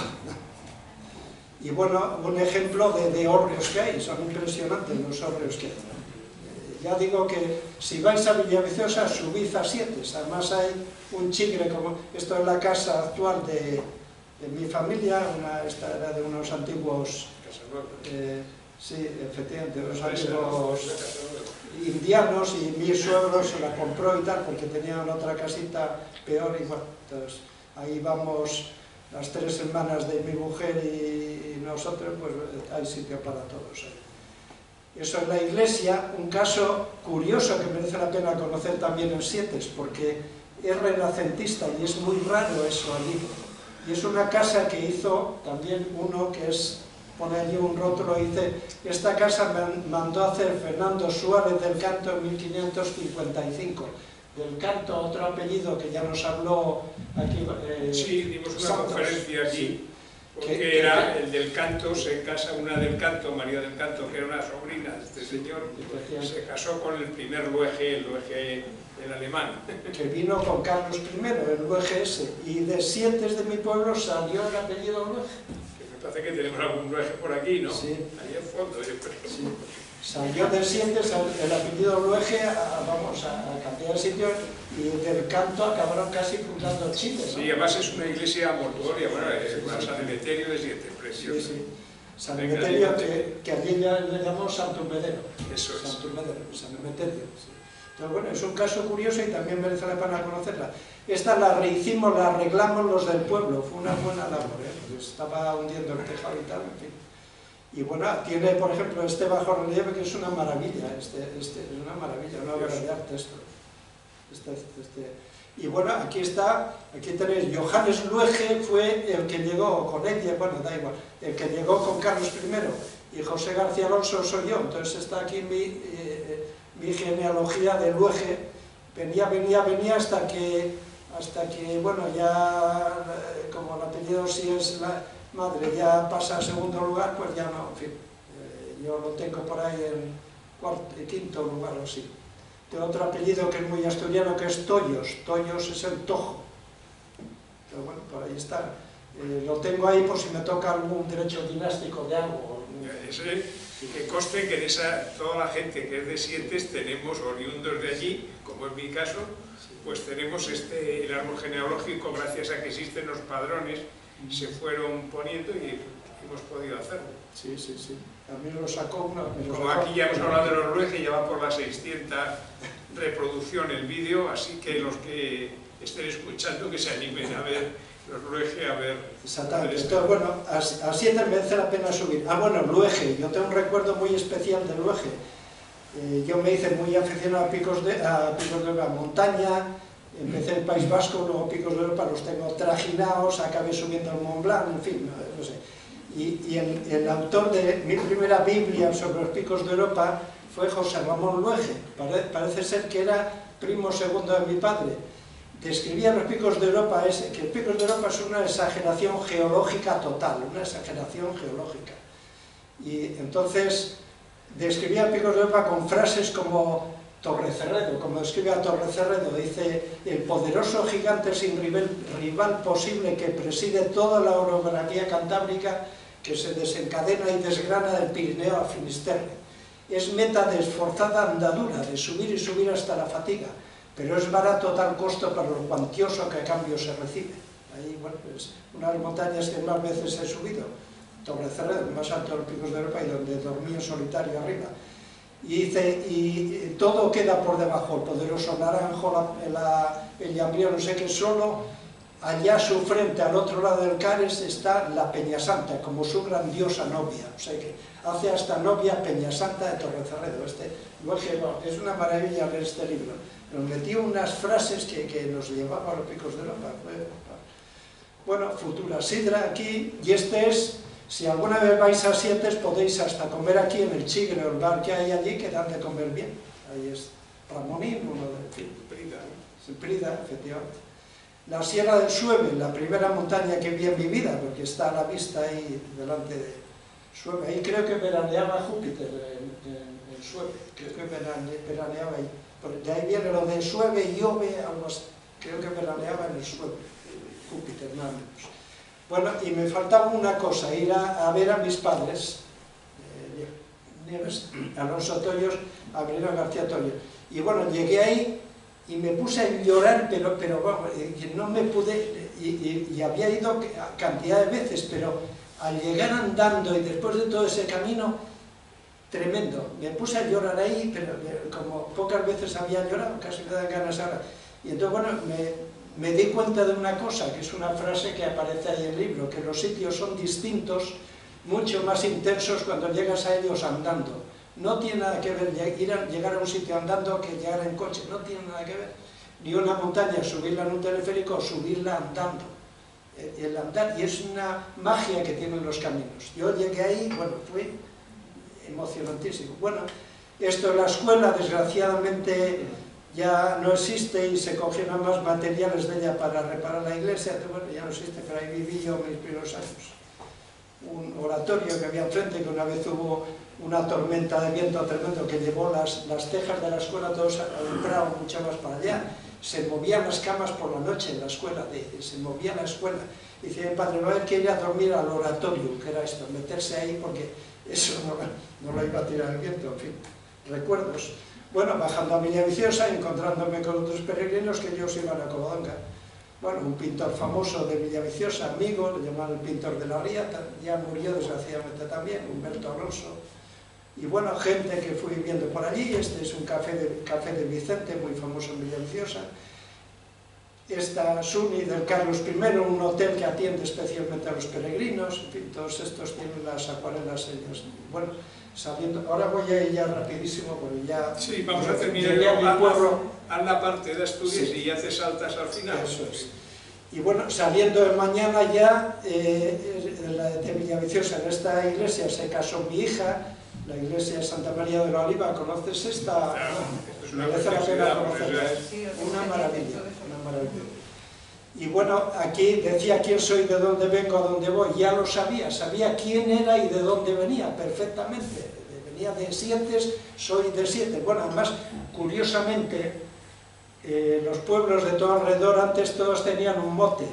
Y bueno, un ejemplo de hórreos que hay, son impresionantes los hórreos que hay. Ya digo que si vais a Villaviciosa, subid a Sietes. Además hay un chigre, como esto es la casa actual de mi familia, esta era de unos antiguos, sí, efectivamente, de unos antiguos indianos, y mi suegro se la compró y tal, porque tenían otra casita peor, y bueno, entonces ahí vamos las 3 hermanas de mi mujer y nosotros, pues hay sitio para todos ahí. Eso es la iglesia, un caso curioso que merece la pena conocer también en Sietes, porque es renacentista y es muy raro eso allí. Y es una casa que hizo también uno que pone allí un rótulo y dice, esta casa mandó hacer Fernando Suárez del Canto en 1555. Del Canto, otro apellido que ya nos habló aquí. Sí, dimos una Santos. conferencia aquí. Sí. Porque era el del Canto, se casa una del Canto, María del Canto, que era una sobrina de este señor, se casó con el primer Luege, el Luege en alemán. Que vino con Carlos I, el Luege ese, y de Sietes de mi pueblo salió el apellido Luege. Que me parece que tenemos algún Luege por aquí, ¿no? Sí. Ahí en fondo, yo creo. Sí. Salió de Sietes el apellido Luege, vamos a cambiar de sitio, y del Canto acabaron casi fundando Chile, ¿no? Sí, además es una iglesia mortuoria, bueno, es San Emeterio de Sietes, precioso. Sí, sí. San Emeterio, que allí le llamamos Santo Medero. Eso es. Santo Medero, San Emeterio. Sí. Entonces, bueno, es un caso curioso y también merece la pena conocerla. Esta la rehicimos, la arreglamos los del pueblo, fue una buena labor, porque estaba hundiendo el tejado y tal, en fin. Y bueno, tiene, por ejemplo, este bajo relieve que es una maravilla, es una maravilla, una obra de arte esto. Y bueno, aquí está, aquí tenéis, Johannes Luege fue el que llegó con ella, bueno, da igual, el que llegó con Carlos I, y José García Alonso soy yo, entonces está aquí mi genealogía de Luege, venía hasta que, bueno, ya, como el apellido sí es la madre, ya pasa a segundo lugar, pues ya no, en fin, yo lo tengo por ahí en quinto lugar o así. Tengo otro apellido que es muy asturiano, que es Tollos. Tollos es el Tojo. Pero bueno, por ahí está. Lo tengo ahí por si me toca algún derecho dinástico de algo. Que conste que toda la gente que es de Sientes tenemos oriundos de allí, como es mi caso, pues tenemos el árbol genealógico gracias a que existen los padrones, se fueron poniendo y hemos podido hacerlo. Sí, sí, sí. A mí lo sacó una... Como aquí ya hemos hablado de los Rueje, ya va por las 600 reproducciones el vídeo, así que los que estén escuchando que se animen a ver los Rueje, a ver... Exactamente. Entonces, bueno, a 7 merece la pena subir. Ah, bueno, Luege. Yo tengo un recuerdo muy especial de Luege. Yo me hice muy aficionado a Picos de Europa, montaña. Empecé en País Vasco, luego Picos de Europa los tengo trajinados, acabé subiendo al Mont Blanc, en fin, no sé. Y el autor de mi primera Biblia sobre los Picos de Europa fue José Ramón Luege. Parece ser que era primo segundo de mi padre. Describía los Picos de Europa, que los Picos de Europa es una exageración geológica total, una exageración geológica. Y entonces describía Picos de Europa con frases como Torrecerredo, como describe a Torrecerredo, dice: el poderoso gigante sin rival posible que preside toda la orografía cantábrica que se desencadena y desgrana del Pirineo a Finisterre. Es meta de esforzada andadura, de subir y subir hasta la fatiga, pero es barato tal costo para lo cuantioso que a cambio se recibe. Ahí, bueno, es una de las montañas que más veces he subido, Torrecerredo, el más alto de los Picos de Europa y donde dormí en solitario arriba. Y dice, y todo queda por debajo, el poderoso Naranjo, el Llambrío, no sé qué, solo allá a su frente, al otro lado del Cares, está la Peñasanta, como su grandiosa novia. O sea que hace hasta novia Peñasanta de Torrecerredo. Es una maravilla leer este libro. Nos metió unas frases que nos llevaban a los Picos de Europa. Bueno, Futura Sidra aquí, y este es... Si alguna vez vais a Sientes, podéis hasta comer aquí en el Chigre, el bar que hay allí, que dan de comer bien. Ahí es Ramonín, uno de Prida, efectivamente. La Sierra del Sueve, la primera montaña que vi en mi vida, porque está a la vista ahí delante de Sueve. Ahí creo que veraneaba Júpiter, en Sueve. Creo que veraneaba ahí. De ahí viene lo de Sueve y Ove, algo así. Creo que veraneaba en el Sueve, Júpiter, nada menos. Bueno, y me faltaba una cosa, ir a ver a mis padres, Nieves, Alonso Toyos, Avelino García Toyos. Y bueno, llegué ahí y me puse a llorar, pero vamos, no me pude, y había ido cantidad de veces, pero al llegar andando y después de todo ese camino, tremendo. Me puse a llorar ahí, pero como pocas veces había llorado, casi me dan ganas ahora. Y entonces, bueno, me di cuenta de una cosa, que es una frase que aparece ahí en el libro, que los sitios son distintos, mucho más intensos cuando llegas a ellos andando. No tiene nada que ver llegar a un sitio andando que llegar en coche, no tiene nada que ver. Ni una montaña, subirla en un teleférico, subirla andando. El andar, y es una magia que tienen los caminos. Yo llegué ahí, bueno, fue emocionantísimo. Bueno, esto es la escuela, desgraciadamente ya no existe y se cogieron más materiales de ella para reparar la iglesia, bueno, ya no existe, pero ahí viví yo mis primeros años. Un oratorio que había enfrente, que una vez hubo una tormenta de viento tremendo que llevó las tejas de la escuela todos al prado, mucho más para allá. Se movían las camas por la noche en la escuela, se movía la escuela. Y decía mi padre, no hay que ir a dormir al oratorio, que era esto, meterse ahí porque eso no lo iba a tirar el viento, en fin, recuerdos. Bueno, bajando a Villaviciosa, encontrándome con otros peregrinos que ellos iban a Covadonga. Bueno, un pintor famoso de Villaviciosa, amigo, lo llamaban el pintor de la ría, ya murió desgraciadamente también, Humberto Alonso. Y bueno, gente que fui viendo por allí. Este es un café de Vicente, muy famoso en Villaviciosa. Esta Suni del Carlos I, un hotel que atiende especialmente a los peregrinos. En fin, todos estos tienen las acuarelas ellos. Bueno, sabiendo, ahora voy a ir ya rapidísimo, porque ya... Sí, vamos a terminar. Haz la parte de Asturias, sí, y ya te saltas al final. Eso es. Y bueno, saliendo de mañana ya de Villaviciosa, en esta iglesia se casó mi hija, la iglesia de Santa María de la Oliva. ¿Conoces esta? Claro, es una merece la pena conocerla. Sí, Una maravilla, una maravilla. Y bueno, aquí decía quién soy, de dónde vengo, a dónde voy. Ya lo sabía quién era y de dónde venía perfectamente. Venía de Sientes, soy de Sientes. Bueno, además, curiosamente, los pueblos de todo alrededor antes todos tenían un mote.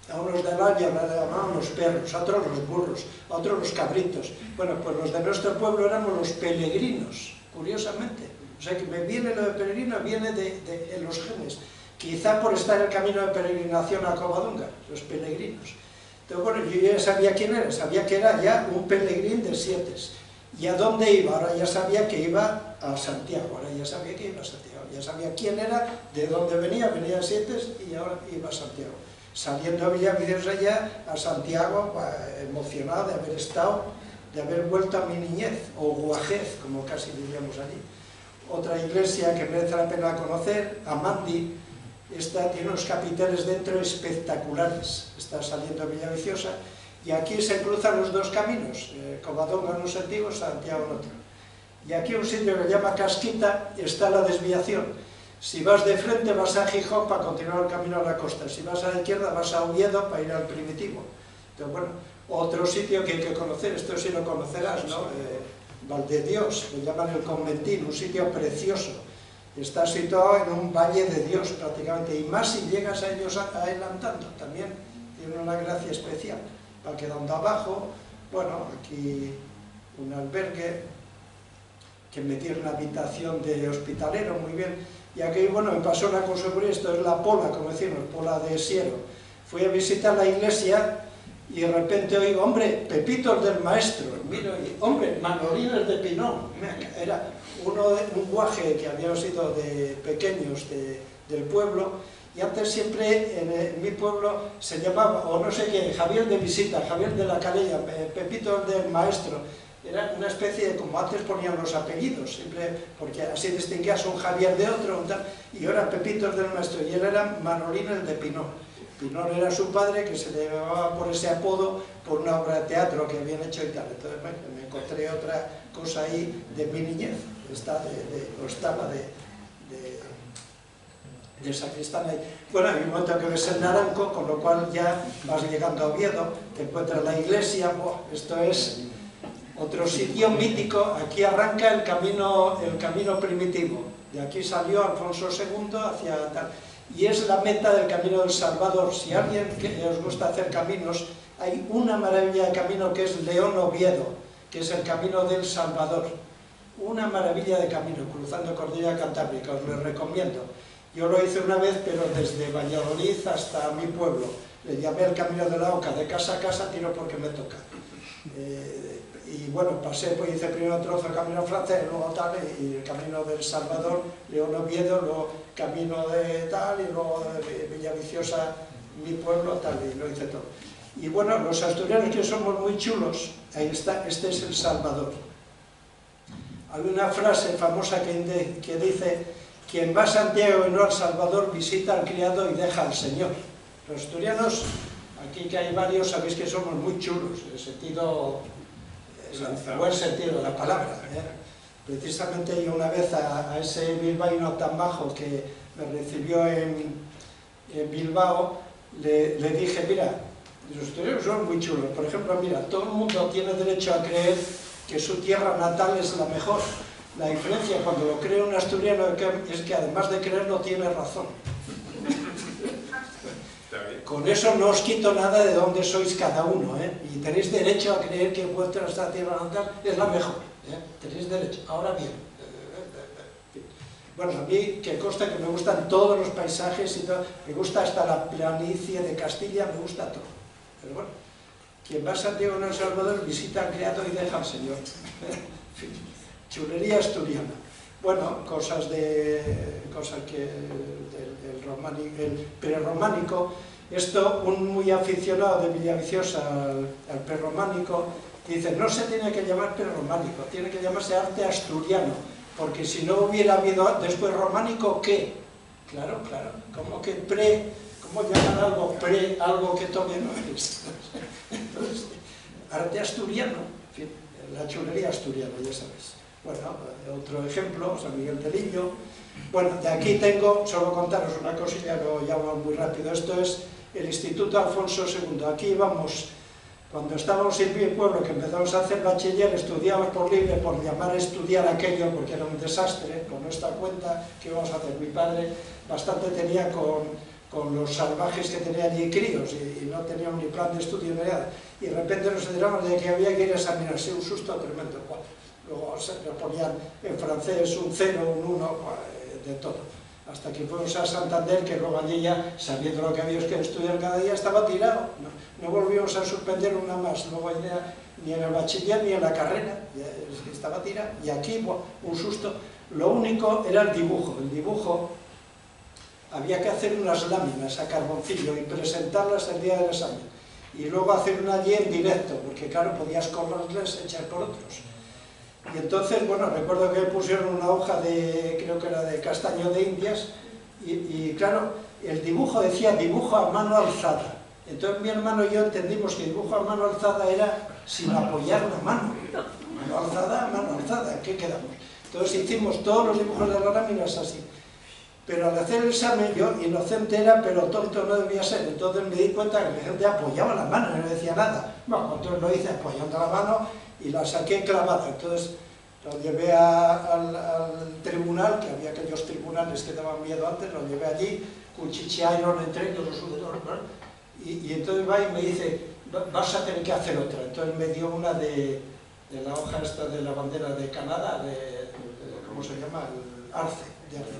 A unos de Alaya le llamaban los perros, a otros los burros, a otros los cabritos. Bueno, pues los de nuestro pueblo éramos los peregrinos, curiosamente. O sea que me viene lo de peregrino, viene en los genes. Quizá por estar en el camino de peregrinación a Covadonga, los peregrinos. Entonces, bueno, yo ya sabía quién era, sabía que era ya un peregrín de Sietes. ¿Y a dónde iba? Ahora ya sabía que iba a Santiago, ahora ya sabía que iba a Santiago. Ya sabía quién era, de dónde venía a Sietes y ahora iba a Santiago. Saliendo de Villaviciosa ya a Santiago, emocionado de haber estado, de haber vuelto a mi niñez, o guajez, como casi diríamos allí. Otra iglesia que merece la pena conocer, Amandi, esta tiene unos capiteles dentro espectaculares, está saliendo de Villaviciosa, y aquí se cruzan los dos caminos, Covadonga en un sentido, Santiago en otro. Y aquí un sitio que se llama Casquita, está la desviación. Si vas de frente vas a Gijón para continuar el camino a la costa, si vas a la izquierda vas a Oviedo para ir al Primitivo. Entonces, bueno, otro sitio que hay que conocer, esto sí lo conocerás, ¿no? Valdedios, lo llaman el Conventín, un sitio precioso. Está situado en un valle de Dios prácticamente, y más si llegas a ellos adelantando, también tiene una gracia especial. Va quedando abajo, bueno, aquí un albergue, que me tiene una habitación de hospitalero, muy bien. Y aquí, bueno, me pasó una cosa curiosa, esto es la Pola, como decimos, Pola de Siero. Fui a visitar la iglesia y de repente oigo, hombre, Pepitos del Maestro, miro y, hombre, Manolines de Pinón. Era un guaje que había sido de pequeños del pueblo, y antes siempre en mi pueblo se llamaba, o no sé qué, Javier de Visita, Javier de la Calella, Pepitos del Maestro. Era una especie de, como antes ponían los apellidos, siempre, porque así distinguías un Javier de otro, y ahora Pepitos del Maestro, y él era Manolines de Pinón. Pinón era su padre, que se le llamaba por ese apodo, por una obra de teatro que habían hecho y tal. Entonces, bueno, me encontré otra cosa ahí de mi niñez, estaba de sacristán ahí. Bueno, hay un momento que ves el Naranco, con lo cual ya vas llegando a Oviedo, te encuentras la iglesia, esto es otro sitio mítico. Aquí arranca el camino primitivo, de aquí salió Alfonso II hacia tal, y es la meta del Camino del Salvador. Si a alguien que os gusta hacer caminos, hay una maravilla de camino que es León-Oviedo, que es el Camino del Salvador, una maravilla de camino, cruzando Cordillera Cantábrica, os lo recomiendo. Yo lo hice una vez, pero desde Valladolid hasta mi pueblo, le llamé el Camino de la Oca, de casa a casa tiro porque me toca. Y bueno, pasé, pues hice primero un trozo de camino francés, luego tal, y el Camino del Salvador, León-Oviedo, luego camino de tal, y luego de Villaviciosa, mi pueblo, tal, y lo hice todo. Y bueno, los asturianos que somos muy chulos, ahí está, este es El Salvador. Hay una frase famosa que dice, quien va a Santiago y no al Salvador, visita al criado y deja al Señor. Los asturianos, aquí que hay varios, sabéis que somos muy chulos, en el sentido... el buen sentido de la palabra, Precisamente yo una vez a ese bilbaíno tan bajo que me recibió en Bilbao, le dije, mira, los asturianos son muy chulos. Por ejemplo, mira, todo el mundo tiene derecho a creer que su tierra natal es la mejor. La diferencia cuando lo cree un asturiano es que además de creerlo tiene razón. Con eso no os quito nada de dónde sois cada uno, y tenéis derecho a creer que vuestra tierra natal es la mejor, tenéis derecho. Ahora bien, bueno, a mí que consta que me gustan todos los paisajes y todo, me gusta hasta la planicie de Castilla, me gusta todo. Pero bueno, quien va a Santiago en El Salvador visita al criado y deja al Señor. Chulería asturiana. Bueno, cosas que el prerrománico. Esto, un muy aficionado de Villaviciosa al prerrománico dice, no se tiene que llamar prerrománico, tiene que llamarse arte asturiano, porque si no hubiera habido después románico, ¿qué? Claro, ¿cómo que cómo llamar algo algo que todavía no es? Entonces, arte asturiano, en fin, la chulería asturiana, ya sabéis. Bueno, otro ejemplo, San Miguel de Lillo. Bueno, de aquí tengo, solo contaros una cosilla, lo llamo muy rápido, esto es el Instituto Alfonso II. Aquí íbamos, cuando estábamos en mi pueblo, que empezamos a hacer bachiller, estudiábamos por libre, por llamar a estudiar aquello, porque era un desastre, con nuestra cuenta, ¿qué íbamos a hacer? Mi padre bastante tenía con con los salvajes que tenían allí críos y no tenían ni plan de estudio ni nada. Y de repente nos enteramos de que había que ir a examinarse, un susto tremendo. Luego nos ponían en francés un 0, un 1, de todo. Hasta que fuimos a Santander, que luego allí ya, sabiendo lo que había que estudiar cada día, estaba tirado. No volvimos a suspender una más, luego ya, ni en el bachiller ni en la carrera, ya estaba tirado. Y aquí, un susto. Lo único era el dibujo. El dibujo había que hacer unas láminas a carboncillo y presentarlas el día del examen. Y luego hacer una allí en directo, porque claro, podías correrles, echar por otros. Y entonces, bueno, recuerdo que pusieron una hoja de, creo que era de castaño de Indias, y claro, el dibujo decía dibujo a mano alzada. Entonces mi hermano y yo entendimos que dibujo a mano alzada era sin apoyar la mano. Mano alzada, ¿en qué quedamos? Entonces hicimos todos los dibujos de las láminas así. Pero al hacer el examen, yo inocente era, pero tonto no debía ser. Entonces me di cuenta que la gente apoyaba la mano y no decía nada. Bueno, entonces lo hice apoyando la mano y la saqué clavada. Entonces lo llevé al tribunal, que había aquellos tribunales que daban miedo antes, lo llevé allí, cuchichearon entre ellos los jugadores, y entonces va y me dice, vas a tener que hacer otra. Entonces me dio una de la hoja esta de la bandera de Canadá, ¿cómo se llama? El arce, de arce.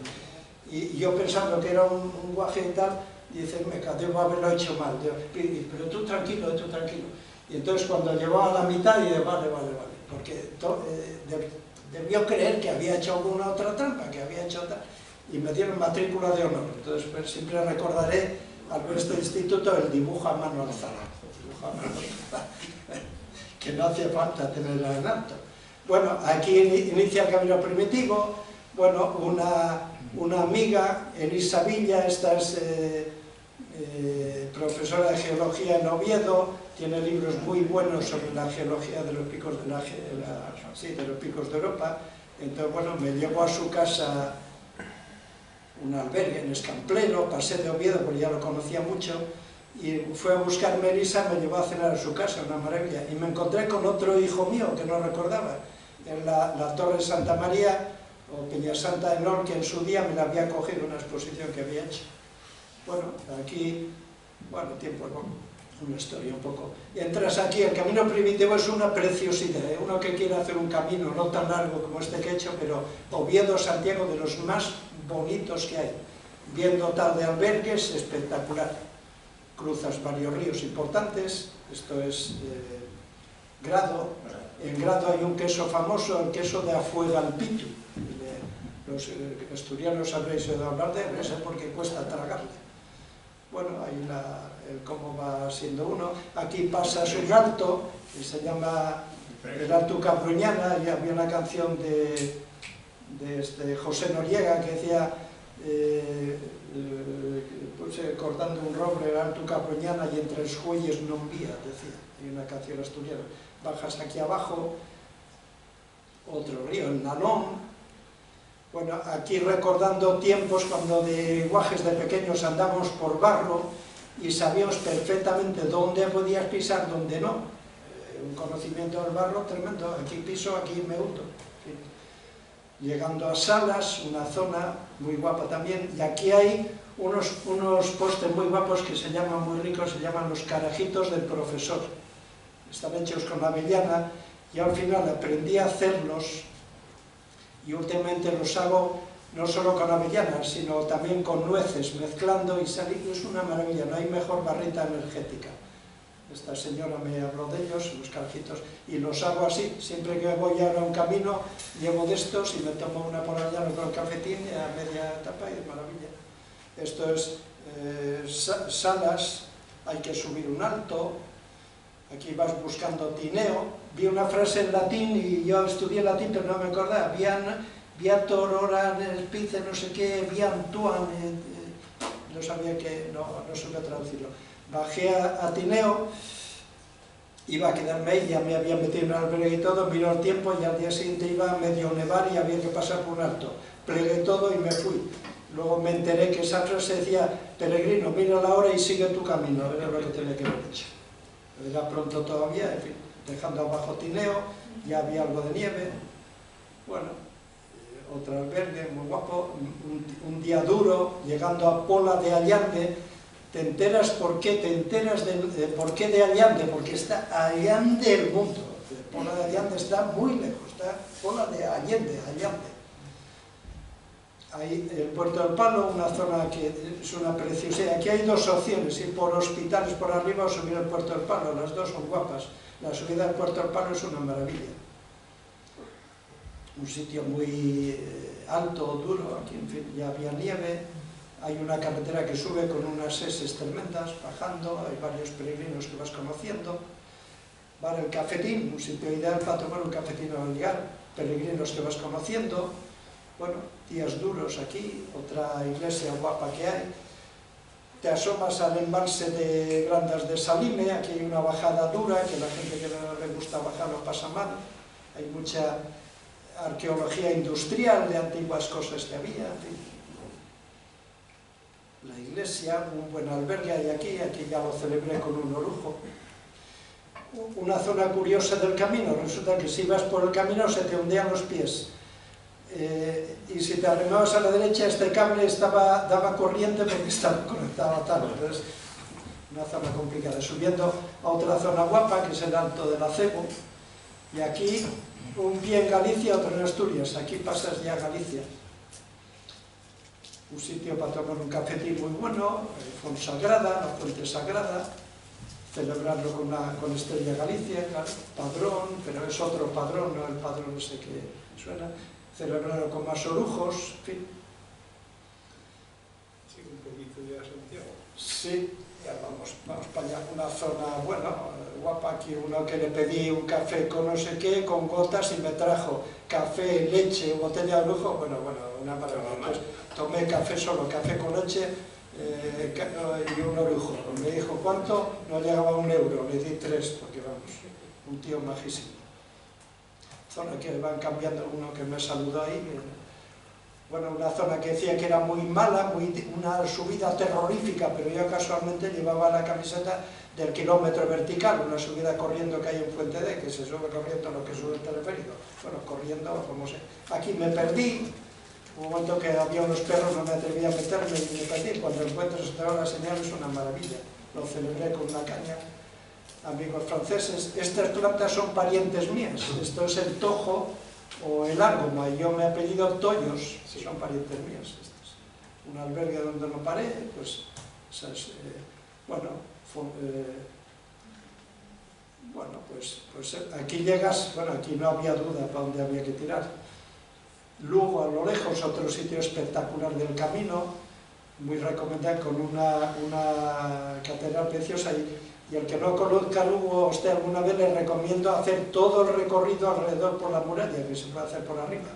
Y yo pensando que era un guaje y tal, dice, debo haberlo hecho mal. Pero tú tranquilo, tú tranquilo. Y entonces cuando llegó a la mitad, dije, vale, porque debió creer que había hecho alguna otra trampa, que había hecho tal, y me dieron matrícula de honor. Entonces pues, siempre recordaré al nuestro instituto el dibujo a mano alzada. Que no hacía falta tenerla en alto. Bueno, aquí inicia el camino primitivo. Bueno, una amiga, Elisa Villa, esta es profesora de geología en Oviedo, tiene libros muy buenos sobre la geología de los picos de los picos de Europa. Entonces, bueno, me llevó a su casa, un albergue en Escamplero, pasé de Oviedo porque ya lo conocía mucho, y fue a buscarme Elisa, me llevó a cenar a su casa, una maravilla. Y me encontré con otro hijo mío que no recordaba, en la Torre Santa María, o Peñasanta de Nor, que en su día me la había cogido una exposición que había hecho. Bueno, aquí, bueno, tiempo, una historia un poco. Entras aquí, el camino primitivo es una preciosidad, ¿eh? Uno que quiere hacer un camino no tan largo como este que he hecho, pero Oviedo-Santiago, de los más bonitos que hay. Bien dotado de albergues, espectacular. Cruzas varios ríos importantes, esto es Grado. En Grado hay un queso famoso, el queso de Afuegalpitu. Los asturianos habréis oído hablar de él, no sé por qué cuesta tragarle. Bueno, ahí cómo va siendo uno. Aquí pasas un alto, que se llama el Alto Capruñana, y había una canción de José Noriega que decía, cortando un roble, el Alto Capruñana, y entre los jueyes non vía, decía. Hay una canción asturiana. Bajas aquí abajo, otro río, el Nalón. Bueno, aquí recordando tiempos cuando de guajes de pequeños andamos por barro y sabíamos perfectamente dónde podías pisar, dónde no. Un conocimiento del barro tremendo. Aquí piso, aquí me hundo. Llegando a Salas, una zona muy guapa también, y aquí hay unos postes muy guapos que se llaman, muy ricos, se llaman los carajitos del profesor. Están hechos con avellana, y al final aprendí a hacerlos, y últimamente los hago no solo con avellanas, sino también con nueces, mezclando, y es una maravilla, no hay mejor barrita energética. Esta señora me habló de ellos, los carajitos, y los hago así. Siempre que voy ahora a un camino, llevo de estos y me tomo una por allá, me pongo el cafetín a media tapa y es maravilla. Esto es Salas, hay que subir un alto, aquí vas buscando Tineo. Vi una frase en latín y yo estudié latín pero no me acordaba, viator, oran, spice, no sé qué, viantuan, no sabía que, no supe traducirlo. Bajé a Tineo, iba a quedarme ahí, ya me había metido en el albergue y todo, miró el tiempo y al día siguiente iba a medio nevar y había que pasar por un alto. Plegué todo y me fui. Luego me enteré que esa frase decía, peregrino, mira la hora y sigue tu camino, era lo que tenía que haber dicho. Era pronto todavía, en fin, dejando abajo Tineo, ya había algo de nieve. Bueno, otro albergue muy guapo, un día duro, llegando a Pola de Allande, te enteras por qué, por qué de Allande, porque está Allande el mundo. Pola de Allande está muy lejos, está Pola de Allende, Ahí el Puerto del Palo, una zona que es una preciosidad. Aquí hay dos opciones, ir por Hospitales por arriba o subir al Puerto del Palo, las dos son guapas. La subida al Puerto del Palo es una maravilla. Un sitio muy alto, duro, aquí en fin ya había nieve, hay una carretera que sube con unas S tremendas, bajando, hay varios peregrinos que vas conociendo. Bar El Cafetín, un sitio ideal para tomar un cafetín al llegar, peregrinos que vas conociendo. Bueno, días duros aquí, otra iglesia guapa que hay. Te asomas al embalse de Grandas de Salime, aquí hay una bajada dura, que la gente que no le gusta bajar lo pasa mal. Hay mucha arqueología industrial de antiguas cosas que había, en fin. La iglesia, un buen albergue hay aquí ya lo celebré con un orujo. Una zona curiosa del camino, resulta que si ibas por el camino se te hundían los pies. Y si te arrimabas a la derecha, este cable daba corriente porque estaba conectado a tal. Entonces, una zona complicada. Subiendo a otra zona guapa, que es el Alto del Acebo, y aquí un pie en Galicia, otro en Asturias. Aquí pasas ya a Galicia. Un sitio para tomar un cafetín muy bueno, Fonsagrada, la Fuente Sagrada, celebrarlo con Estrella Galicia, claro, padrón, pero es otro padrón, no el padrón ese que suena. Celebrarlo con más orujos, en fin. Sí, un poquito de Santiago. Sí, ya vamos para allá, una zona, bueno, guapa, aquí uno que le pedí un café con no sé qué, con gotas y me trajo café, leche, botella de lujo, bueno, una maravilla. Entonces, tomé café solo, café con leche y un orujo. Me dijo, ¿cuánto? No llegaba a €1, le di 3, porque vamos, un tío majísimo. Zona que van cambiando, uno que me saludó ahí, bueno, una zona que decía que era muy mala, una subida terrorífica, pero yo casualmente llevaba la camiseta del kilómetro vertical, una subida corriendo que hay en Fuente D, que se sube corriendo lo que sube el teleférico, bueno, corriendo como sé. Aquí me perdí, un momento que había unos perros, no me atreví a meterme y me perdí, cuando encuentras la señal es una maravilla, lo celebré con una caña. Amigos franceses, estas plantas son parientes mías, esto es el tojo o el árbol, yo me he apellido Tollos, son parientes mías. Un albergue donde no paré, pues, pues aquí llegas, bueno, aquí no había duda para dónde había que tirar. Luego, a lo lejos, otro sitio espectacular del camino, muy recomendado, con una catedral preciosa. Y el que no conozca Lugo, usted alguna vez le recomiendo hacer todo el recorrido alrededor por la muralla, que se puede hacer por arriba.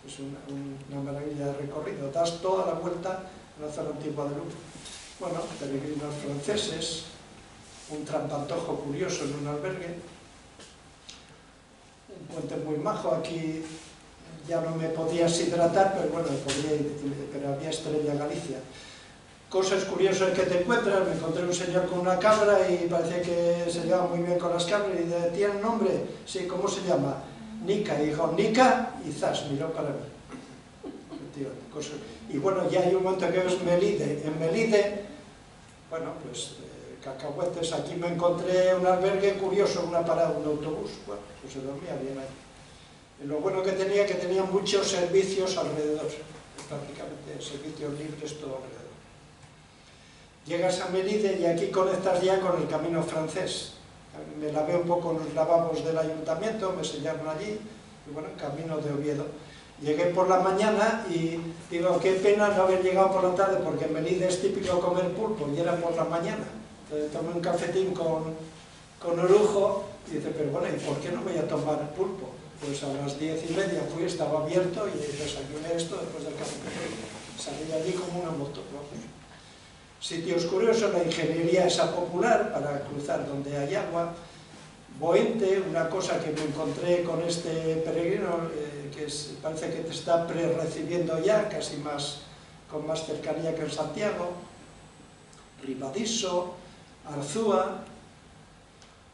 Es una maravilla de recorrido. Das toda la vuelta en la zona antigua de Lugo. Bueno, peregrinos franceses, un trampantojo curioso en un albergue, un puente muy majo. Aquí ya no me podías hidratar, pero bueno, pero había Estrella Galicia. Cosas curiosas que te encuentras, me encontré un señor con una cabra y parecía que se llevaba muy bien con las cabras y dice, ¿tiene nombre? Sí, ¿cómo se llama? Nica, y dijo, Nica, y zas, miró para mí. Y bueno, ya hay un momento que es Melide. En Melide, bueno, pues cacahuetes, aquí me encontré un albergue curioso, una parada, un autobús, bueno, pues se dormía bien ahí. Y lo bueno que tenía muchos servicios alrededor, prácticamente servicios libres todo alrededor. Llegas a Melide y aquí conectas ya con el camino francés. Me lavé un poco en los lavabos del ayuntamiento, me sellaron allí, y bueno, camino de Oviedo. Llegué por la mañana y digo, qué pena no haber llegado por la tarde, porque en Melide es típico comer pulpo, y era por la mañana. Entonces tomé un cafetín con orujo, y dice, pero bueno, ¿y por qué no voy a tomar pulpo? Pues a las 10:30 fui, estaba abierto, y desayuné esto después del cafetín. Salí allí como una moto, ¿no? Sitios curiosos, la ingeniería esa popular para cruzar donde hay agua. Boente, una cosa que me encontré con este peregrino, que parece que te está pre-recibiendo ya, casi con más cercanía que en Santiago. Ribadiso, Arzúa.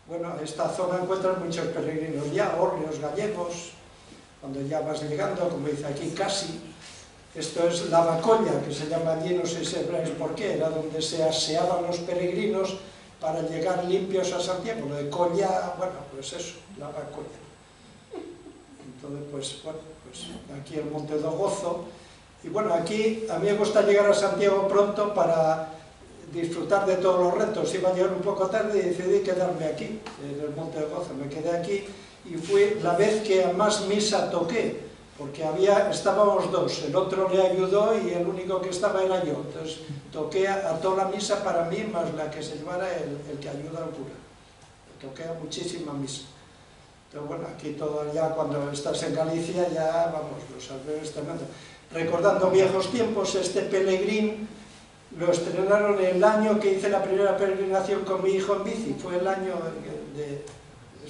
Bueno, esta zona encuentran muchos peregrinos ya, hórreos gallegos. cuando ya vas llegando, como dice aquí, casi. Esto es la Bacolla, que se llama allí, no sé si sabréis por qué, era donde se aseaban los peregrinos para llegar limpios a Santiago. Lo de colla, bueno, pues eso, la Bacolla. Entonces, pues, bueno, pues aquí el Monte do Gozo. Y bueno, aquí a mí me gusta llegar a Santiago pronto para disfrutar de todos los retos. Iba a llegar un poco tarde y decidí quedarme aquí, en el Monte do Gozo. Me quedé aquí y fue la vez que más misa toqué, porque estábamos dos, el otro le ayudó y el único que estaba era yo. Entonces toqué a toda la misa para mí, más la que se llevara el que ayuda al cura. Toqué a muchísima misa. Entonces, bueno, aquí todo ya cuando estás en Galicia ya, vamos, los albergues tremendo. Recordando viejos tiempos, este pelegrín lo estrenaron el año que hice la primera peregrinación con mi hijo en bici. Fue el año de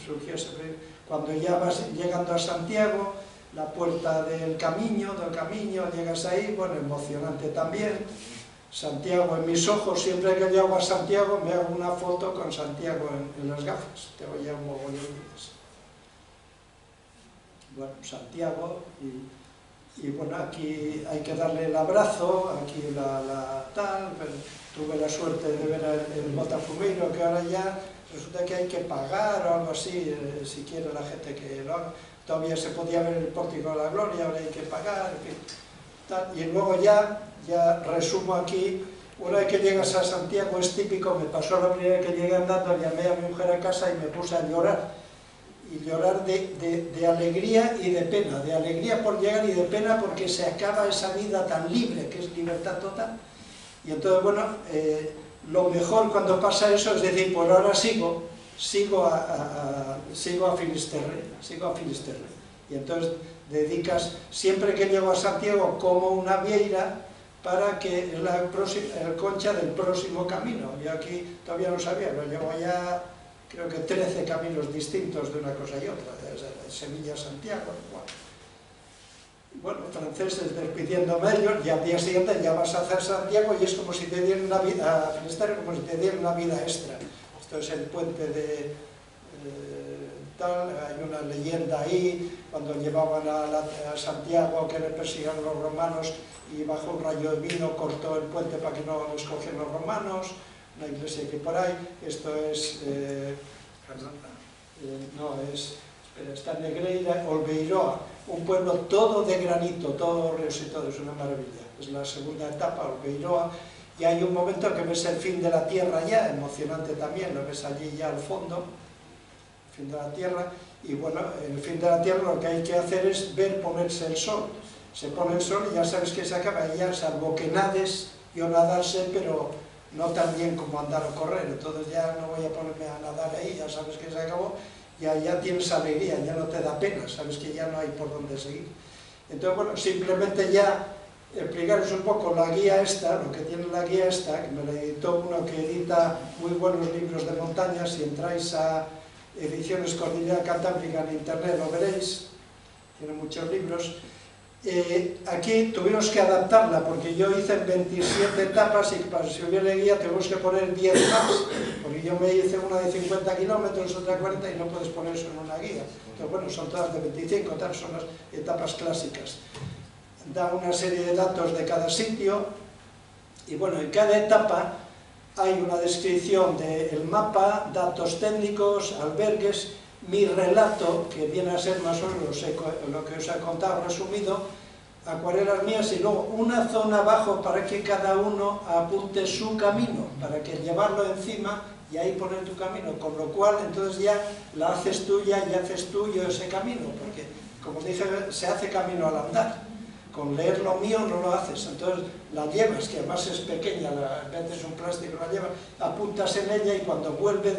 surgió ese peregrino. Cuando ya vas llegando a Santiago, la puerta del camino, llegas ahí, bueno, emocionante también. Santiago en mis ojos, siempre que llego a Santiago me hago una foto con Santiago en las gafas. Tengo ya un mogollón de días. Bueno, Santiago, y bueno, aquí hay que darle el abrazo, aquí tal, pero tuve la suerte de ver el Botafumeiro, que ahora ya resulta que hay que pagar o algo así, si quiere la gente que lo haga. Todavía se podía ver el Pórtico de la Gloria, ahora hay que pagar, en fin, tal. Y luego ya resumo aquí, una vez que llegas a Santiago es típico, me pasó la primera vez que llegué andando, llamé a mi mujer a casa y me puse a llorar. Y llorar de alegría y de pena, de alegría por llegar y de pena porque se acaba esa vida tan libre, que es libertad total. Y entonces, bueno, lo mejor cuando pasa eso es decir, pues ahora sigo a Finisterre. Y entonces dedicas, siempre que llego a Santiago, como una vieira para que es el concha del próximo camino. Yo aquí todavía no sabía, pero llevo ya creo que 13 caminos distintos de una cosa y otra, desde Sevilla a Santiago. Bueno, franceses despidiéndome ellos, y al día siguiente ya vas a hacer Santiago y es como si te dieran una vida, a Finisterre, como si te dieran una vida extra. Esto es el puente de tal, hay una leyenda ahí, cuando llevaban a Santiago que le persiguieron los romanos y bajo un rayo de vino cortó el puente para que no los cogieran los romanos. La iglesia que por ahí, esto es, está en Negreira, Olveiroa, un pueblo todo de granito, todo ríos y todo, es una maravilla. Es la segunda etapa, Olveiroa, y hay un momento que ves el fin de la tierra ya, emocionante también, lo ves allí ya al fondo, el fin de la tierra, y bueno, en el fin de la tierra lo que hay que hacer es ver ponerse el sol. Se pone el sol y ya sabes que se acaba, ya salvo que nades, yo nadar sé, pero no tan bien como andar o correr, entonces ya no voy a ponerme a nadar ahí, ya sabes que se acabó, ya tienes alegría, ya no te da pena, sabes que ya no hay por dónde seguir. Entonces, bueno, simplemente ya explicaros un poco la guía esta, lo que tiene la guía esta, que me la editó uno que edita muy buenos libros de montaña. Si entráis a Ediciones Cordillera Cantábrica en internet lo veréis, tiene muchos libros. Aquí tuvimos que adaptarla porque yo hice 27 etapas y para si hubiera guía tenemos que poner 10 más, porque yo me hice una de 50 kilómetros, otra 40 y no puedes poner eso en una guía. Entonces, bueno, son todas de 25, tal, son las etapas clásicas. Da una serie de datos de cada sitio y bueno, en cada etapa hay una descripción del mapa, datos técnicos, albergues, mi relato, que viene a ser más o menos lo que os he contado resumido, acuarelas mías, y luego una zona abajo para que cada uno apunte su camino, para que llevarlo encima y ahí poner tu camino, con lo cual entonces ya la haces tuya y haces tuyo ese camino, porque como dije, se hace camino al andar, con leer lo mío no lo haces, entonces la llevas, que además es pequeña, metes un plástico, la llevas, apuntas en ella y cuando vuelve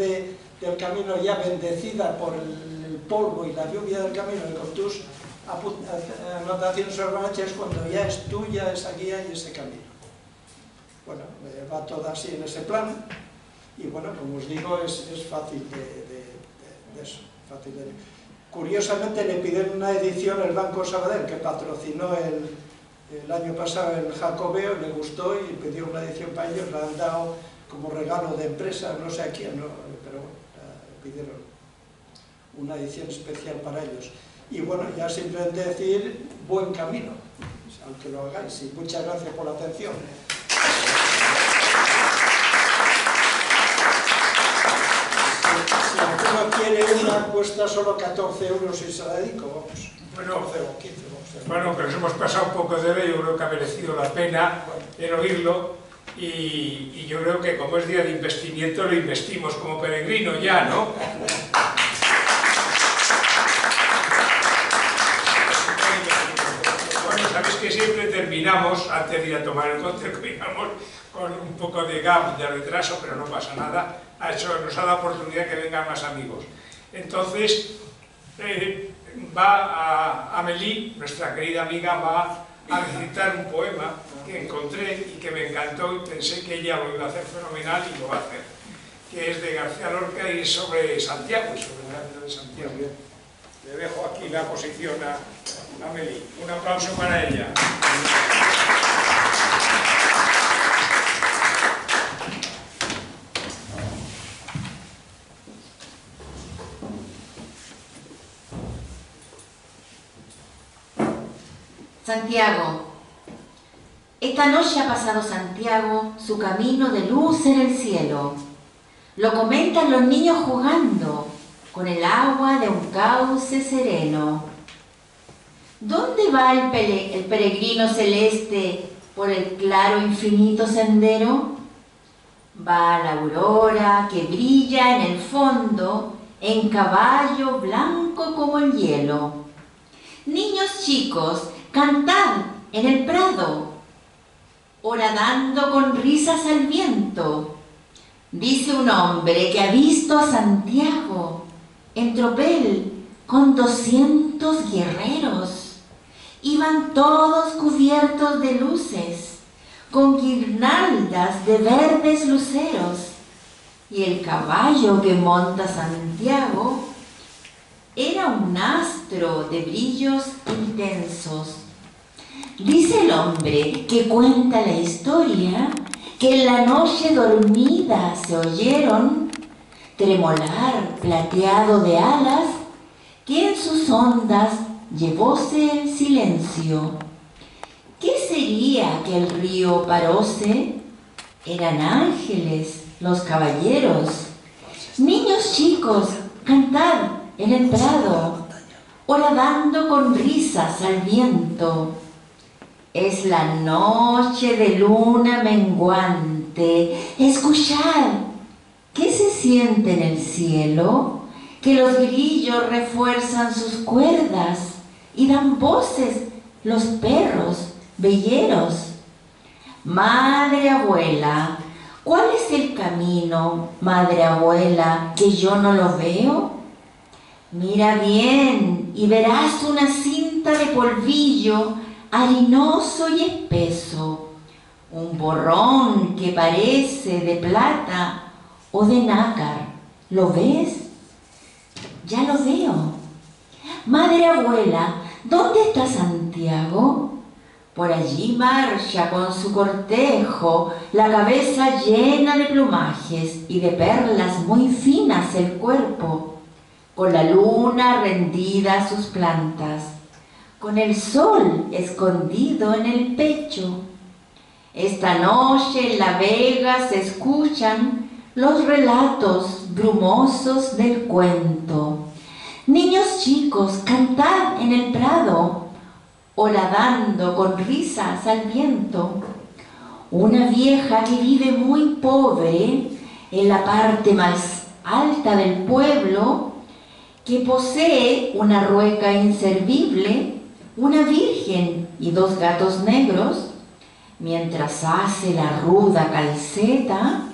del camino ya bendecida por el polvo y la lluvia del camino y con tus anotaciones sobre es cuando ya es tuya esa guía y ese camino. Bueno, va todo así en ese plan y bueno, como os digo, es fácil de eso, fácil de... Curiosamente le pidieron una edición el Banco Sabadell, que patrocinó el año pasado el Jacobeo, le gustó y pidió una edición para ellos, la han dado como regalo de empresa, no sé a quién, no, pero bueno, pidieron una edición especial para ellos. Y bueno, ya simplemente decir buen camino, aunque lo hagáis, y muchas gracias por la atención. Si alguno quiere una, cuesta solo 14 euros y se la dedico, vamos. Bueno, 14 o 15, vamos. Bueno, pero nos hemos pasado un poco de ello, yo creo que ha merecido la pena el oírlo, y yo creo que como es día de investimiento lo investimos como peregrino ya, ¿no? Bueno, sabéis que siempre terminamos, antes de ir a tomar el conte, terminamos con un poco de gap, de retraso, pero no pasa nada, nos ha dado oportunidad que vengan más amigos. Entonces, Amélie, nuestra querida amiga, va a recitar un poema que encontré y que me encantó y pensé que ella lo iba a hacer fenomenal y lo va a hacer, que es de García Lorca y sobre Santiago, y sobre el arte de Santiago. Le dejo aquí la posición a Amélie. Un aplauso para ella. Santiago. Esta noche ha pasado Santiago su camino de luz en el cielo. Lo comentan los niños jugando con el agua de un cauce sereno. ¿Dónde va el peregrino celeste por el claro infinito sendero? Va a la aurora que brilla en el fondo, en caballo blanco como el hielo. Niños chicos, cantad en el prado, horadando con risas al viento. Dice un hombre que ha visto a Santiago en tropel con 200 guerreros. Iban todos cubiertos de luces, con guirnaldas de verdes luceros. Y el caballo que monta Santiago era un astro de brillos intensos. Dice el hombre que cuenta la historia que en la noche dormida se oyeron tremolar plateado de alas, que en sus ondas llevóse el silencio. ¿Qué sería aquel río paróse? Eran ángeles los caballeros. Niños chicos, cantad en el prado, horadando con risas al viento. Es la noche de luna menguante. Escuchad, ¿qué se siente en el cielo? Que los grillos refuerzan sus cuerdas y dan voces los perros veyeros. Madre abuela, ¿cuál es el camino, madre abuela, que yo no lo veo? Mira bien y verás una cinta de polvillo harinoso y espeso, un borrón que parece de plata o de nácar. ¿Lo ves? Ya lo veo. Madre abuela, ¿dónde está Santiago? Por allí marcha con su cortejo, la cabeza llena de plumajes y de perlas muy finas el cuerpo, con la luna rendida a sus plantas, con el sol escondido en el pecho. Esta noche en la vega se escuchan los relatos brumosos del cuento. Niños chicos, cantad en el prado, horadando con risas al viento. Una vieja que vive muy pobre en la parte más alta del pueblo, que posee una rueca inservible, una virgen y 2 gatos negros, mientras hace la ruda calceta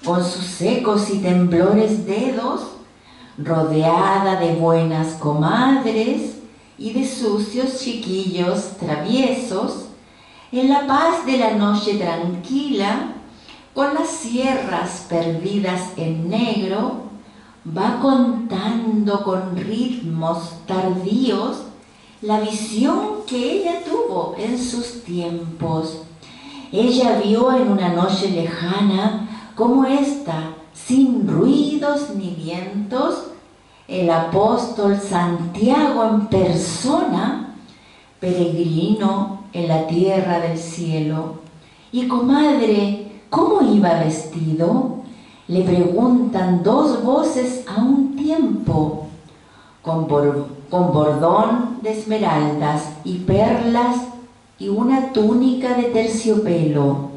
con sus secos y temblores dedos, rodeada de buenas comadres y de sucios chiquillos traviesos, en la paz de la noche tranquila, con las sierras perdidas en negro, va contando con ritmos tardíos la visión que ella tuvo en sus tiempos. Ella vio en una noche lejana como esta, sin ruidos ni vientos, el apóstol Santiago en persona, peregrino en la tierra del cielo. Y comadre, ¿cómo iba vestido? Le preguntan dos voces a un tiempo. Con bordón de esmeraldas y perlas y una túnica de terciopelo.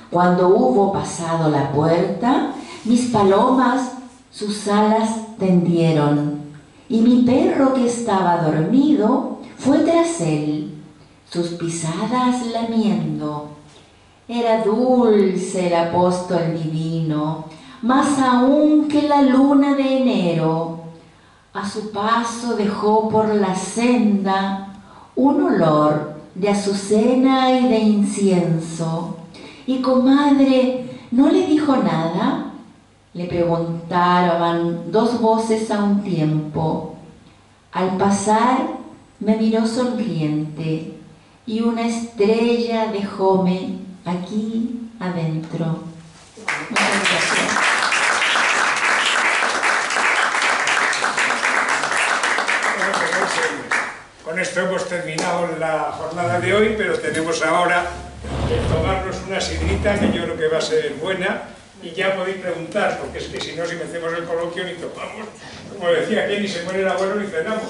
Cuando hubo pasado la puerta, mis palomas sus alas tendieron, y mi perro que estaba dormido fue tras él, sus pisadas lamiendo. Era dulce el apóstol divino, más aún que la luna de enero. A su paso dejó por la senda un olor de azucena y de incienso. Y comadre, ¿no le dijo nada? Le preguntaban dos voces a un tiempo. Al pasar me miró sonriente y una estrella dejóme aquí adentro. Muchas gracias. Con esto hemos terminado la jornada de hoy, pero tenemos ahora que tomarnos una sidrita que yo creo que va a ser buena, y ya podéis preguntar, porque es que si no, si me hacemos el coloquio ni tomamos. Como decía, que ni se muere el abuelo ni cenamos.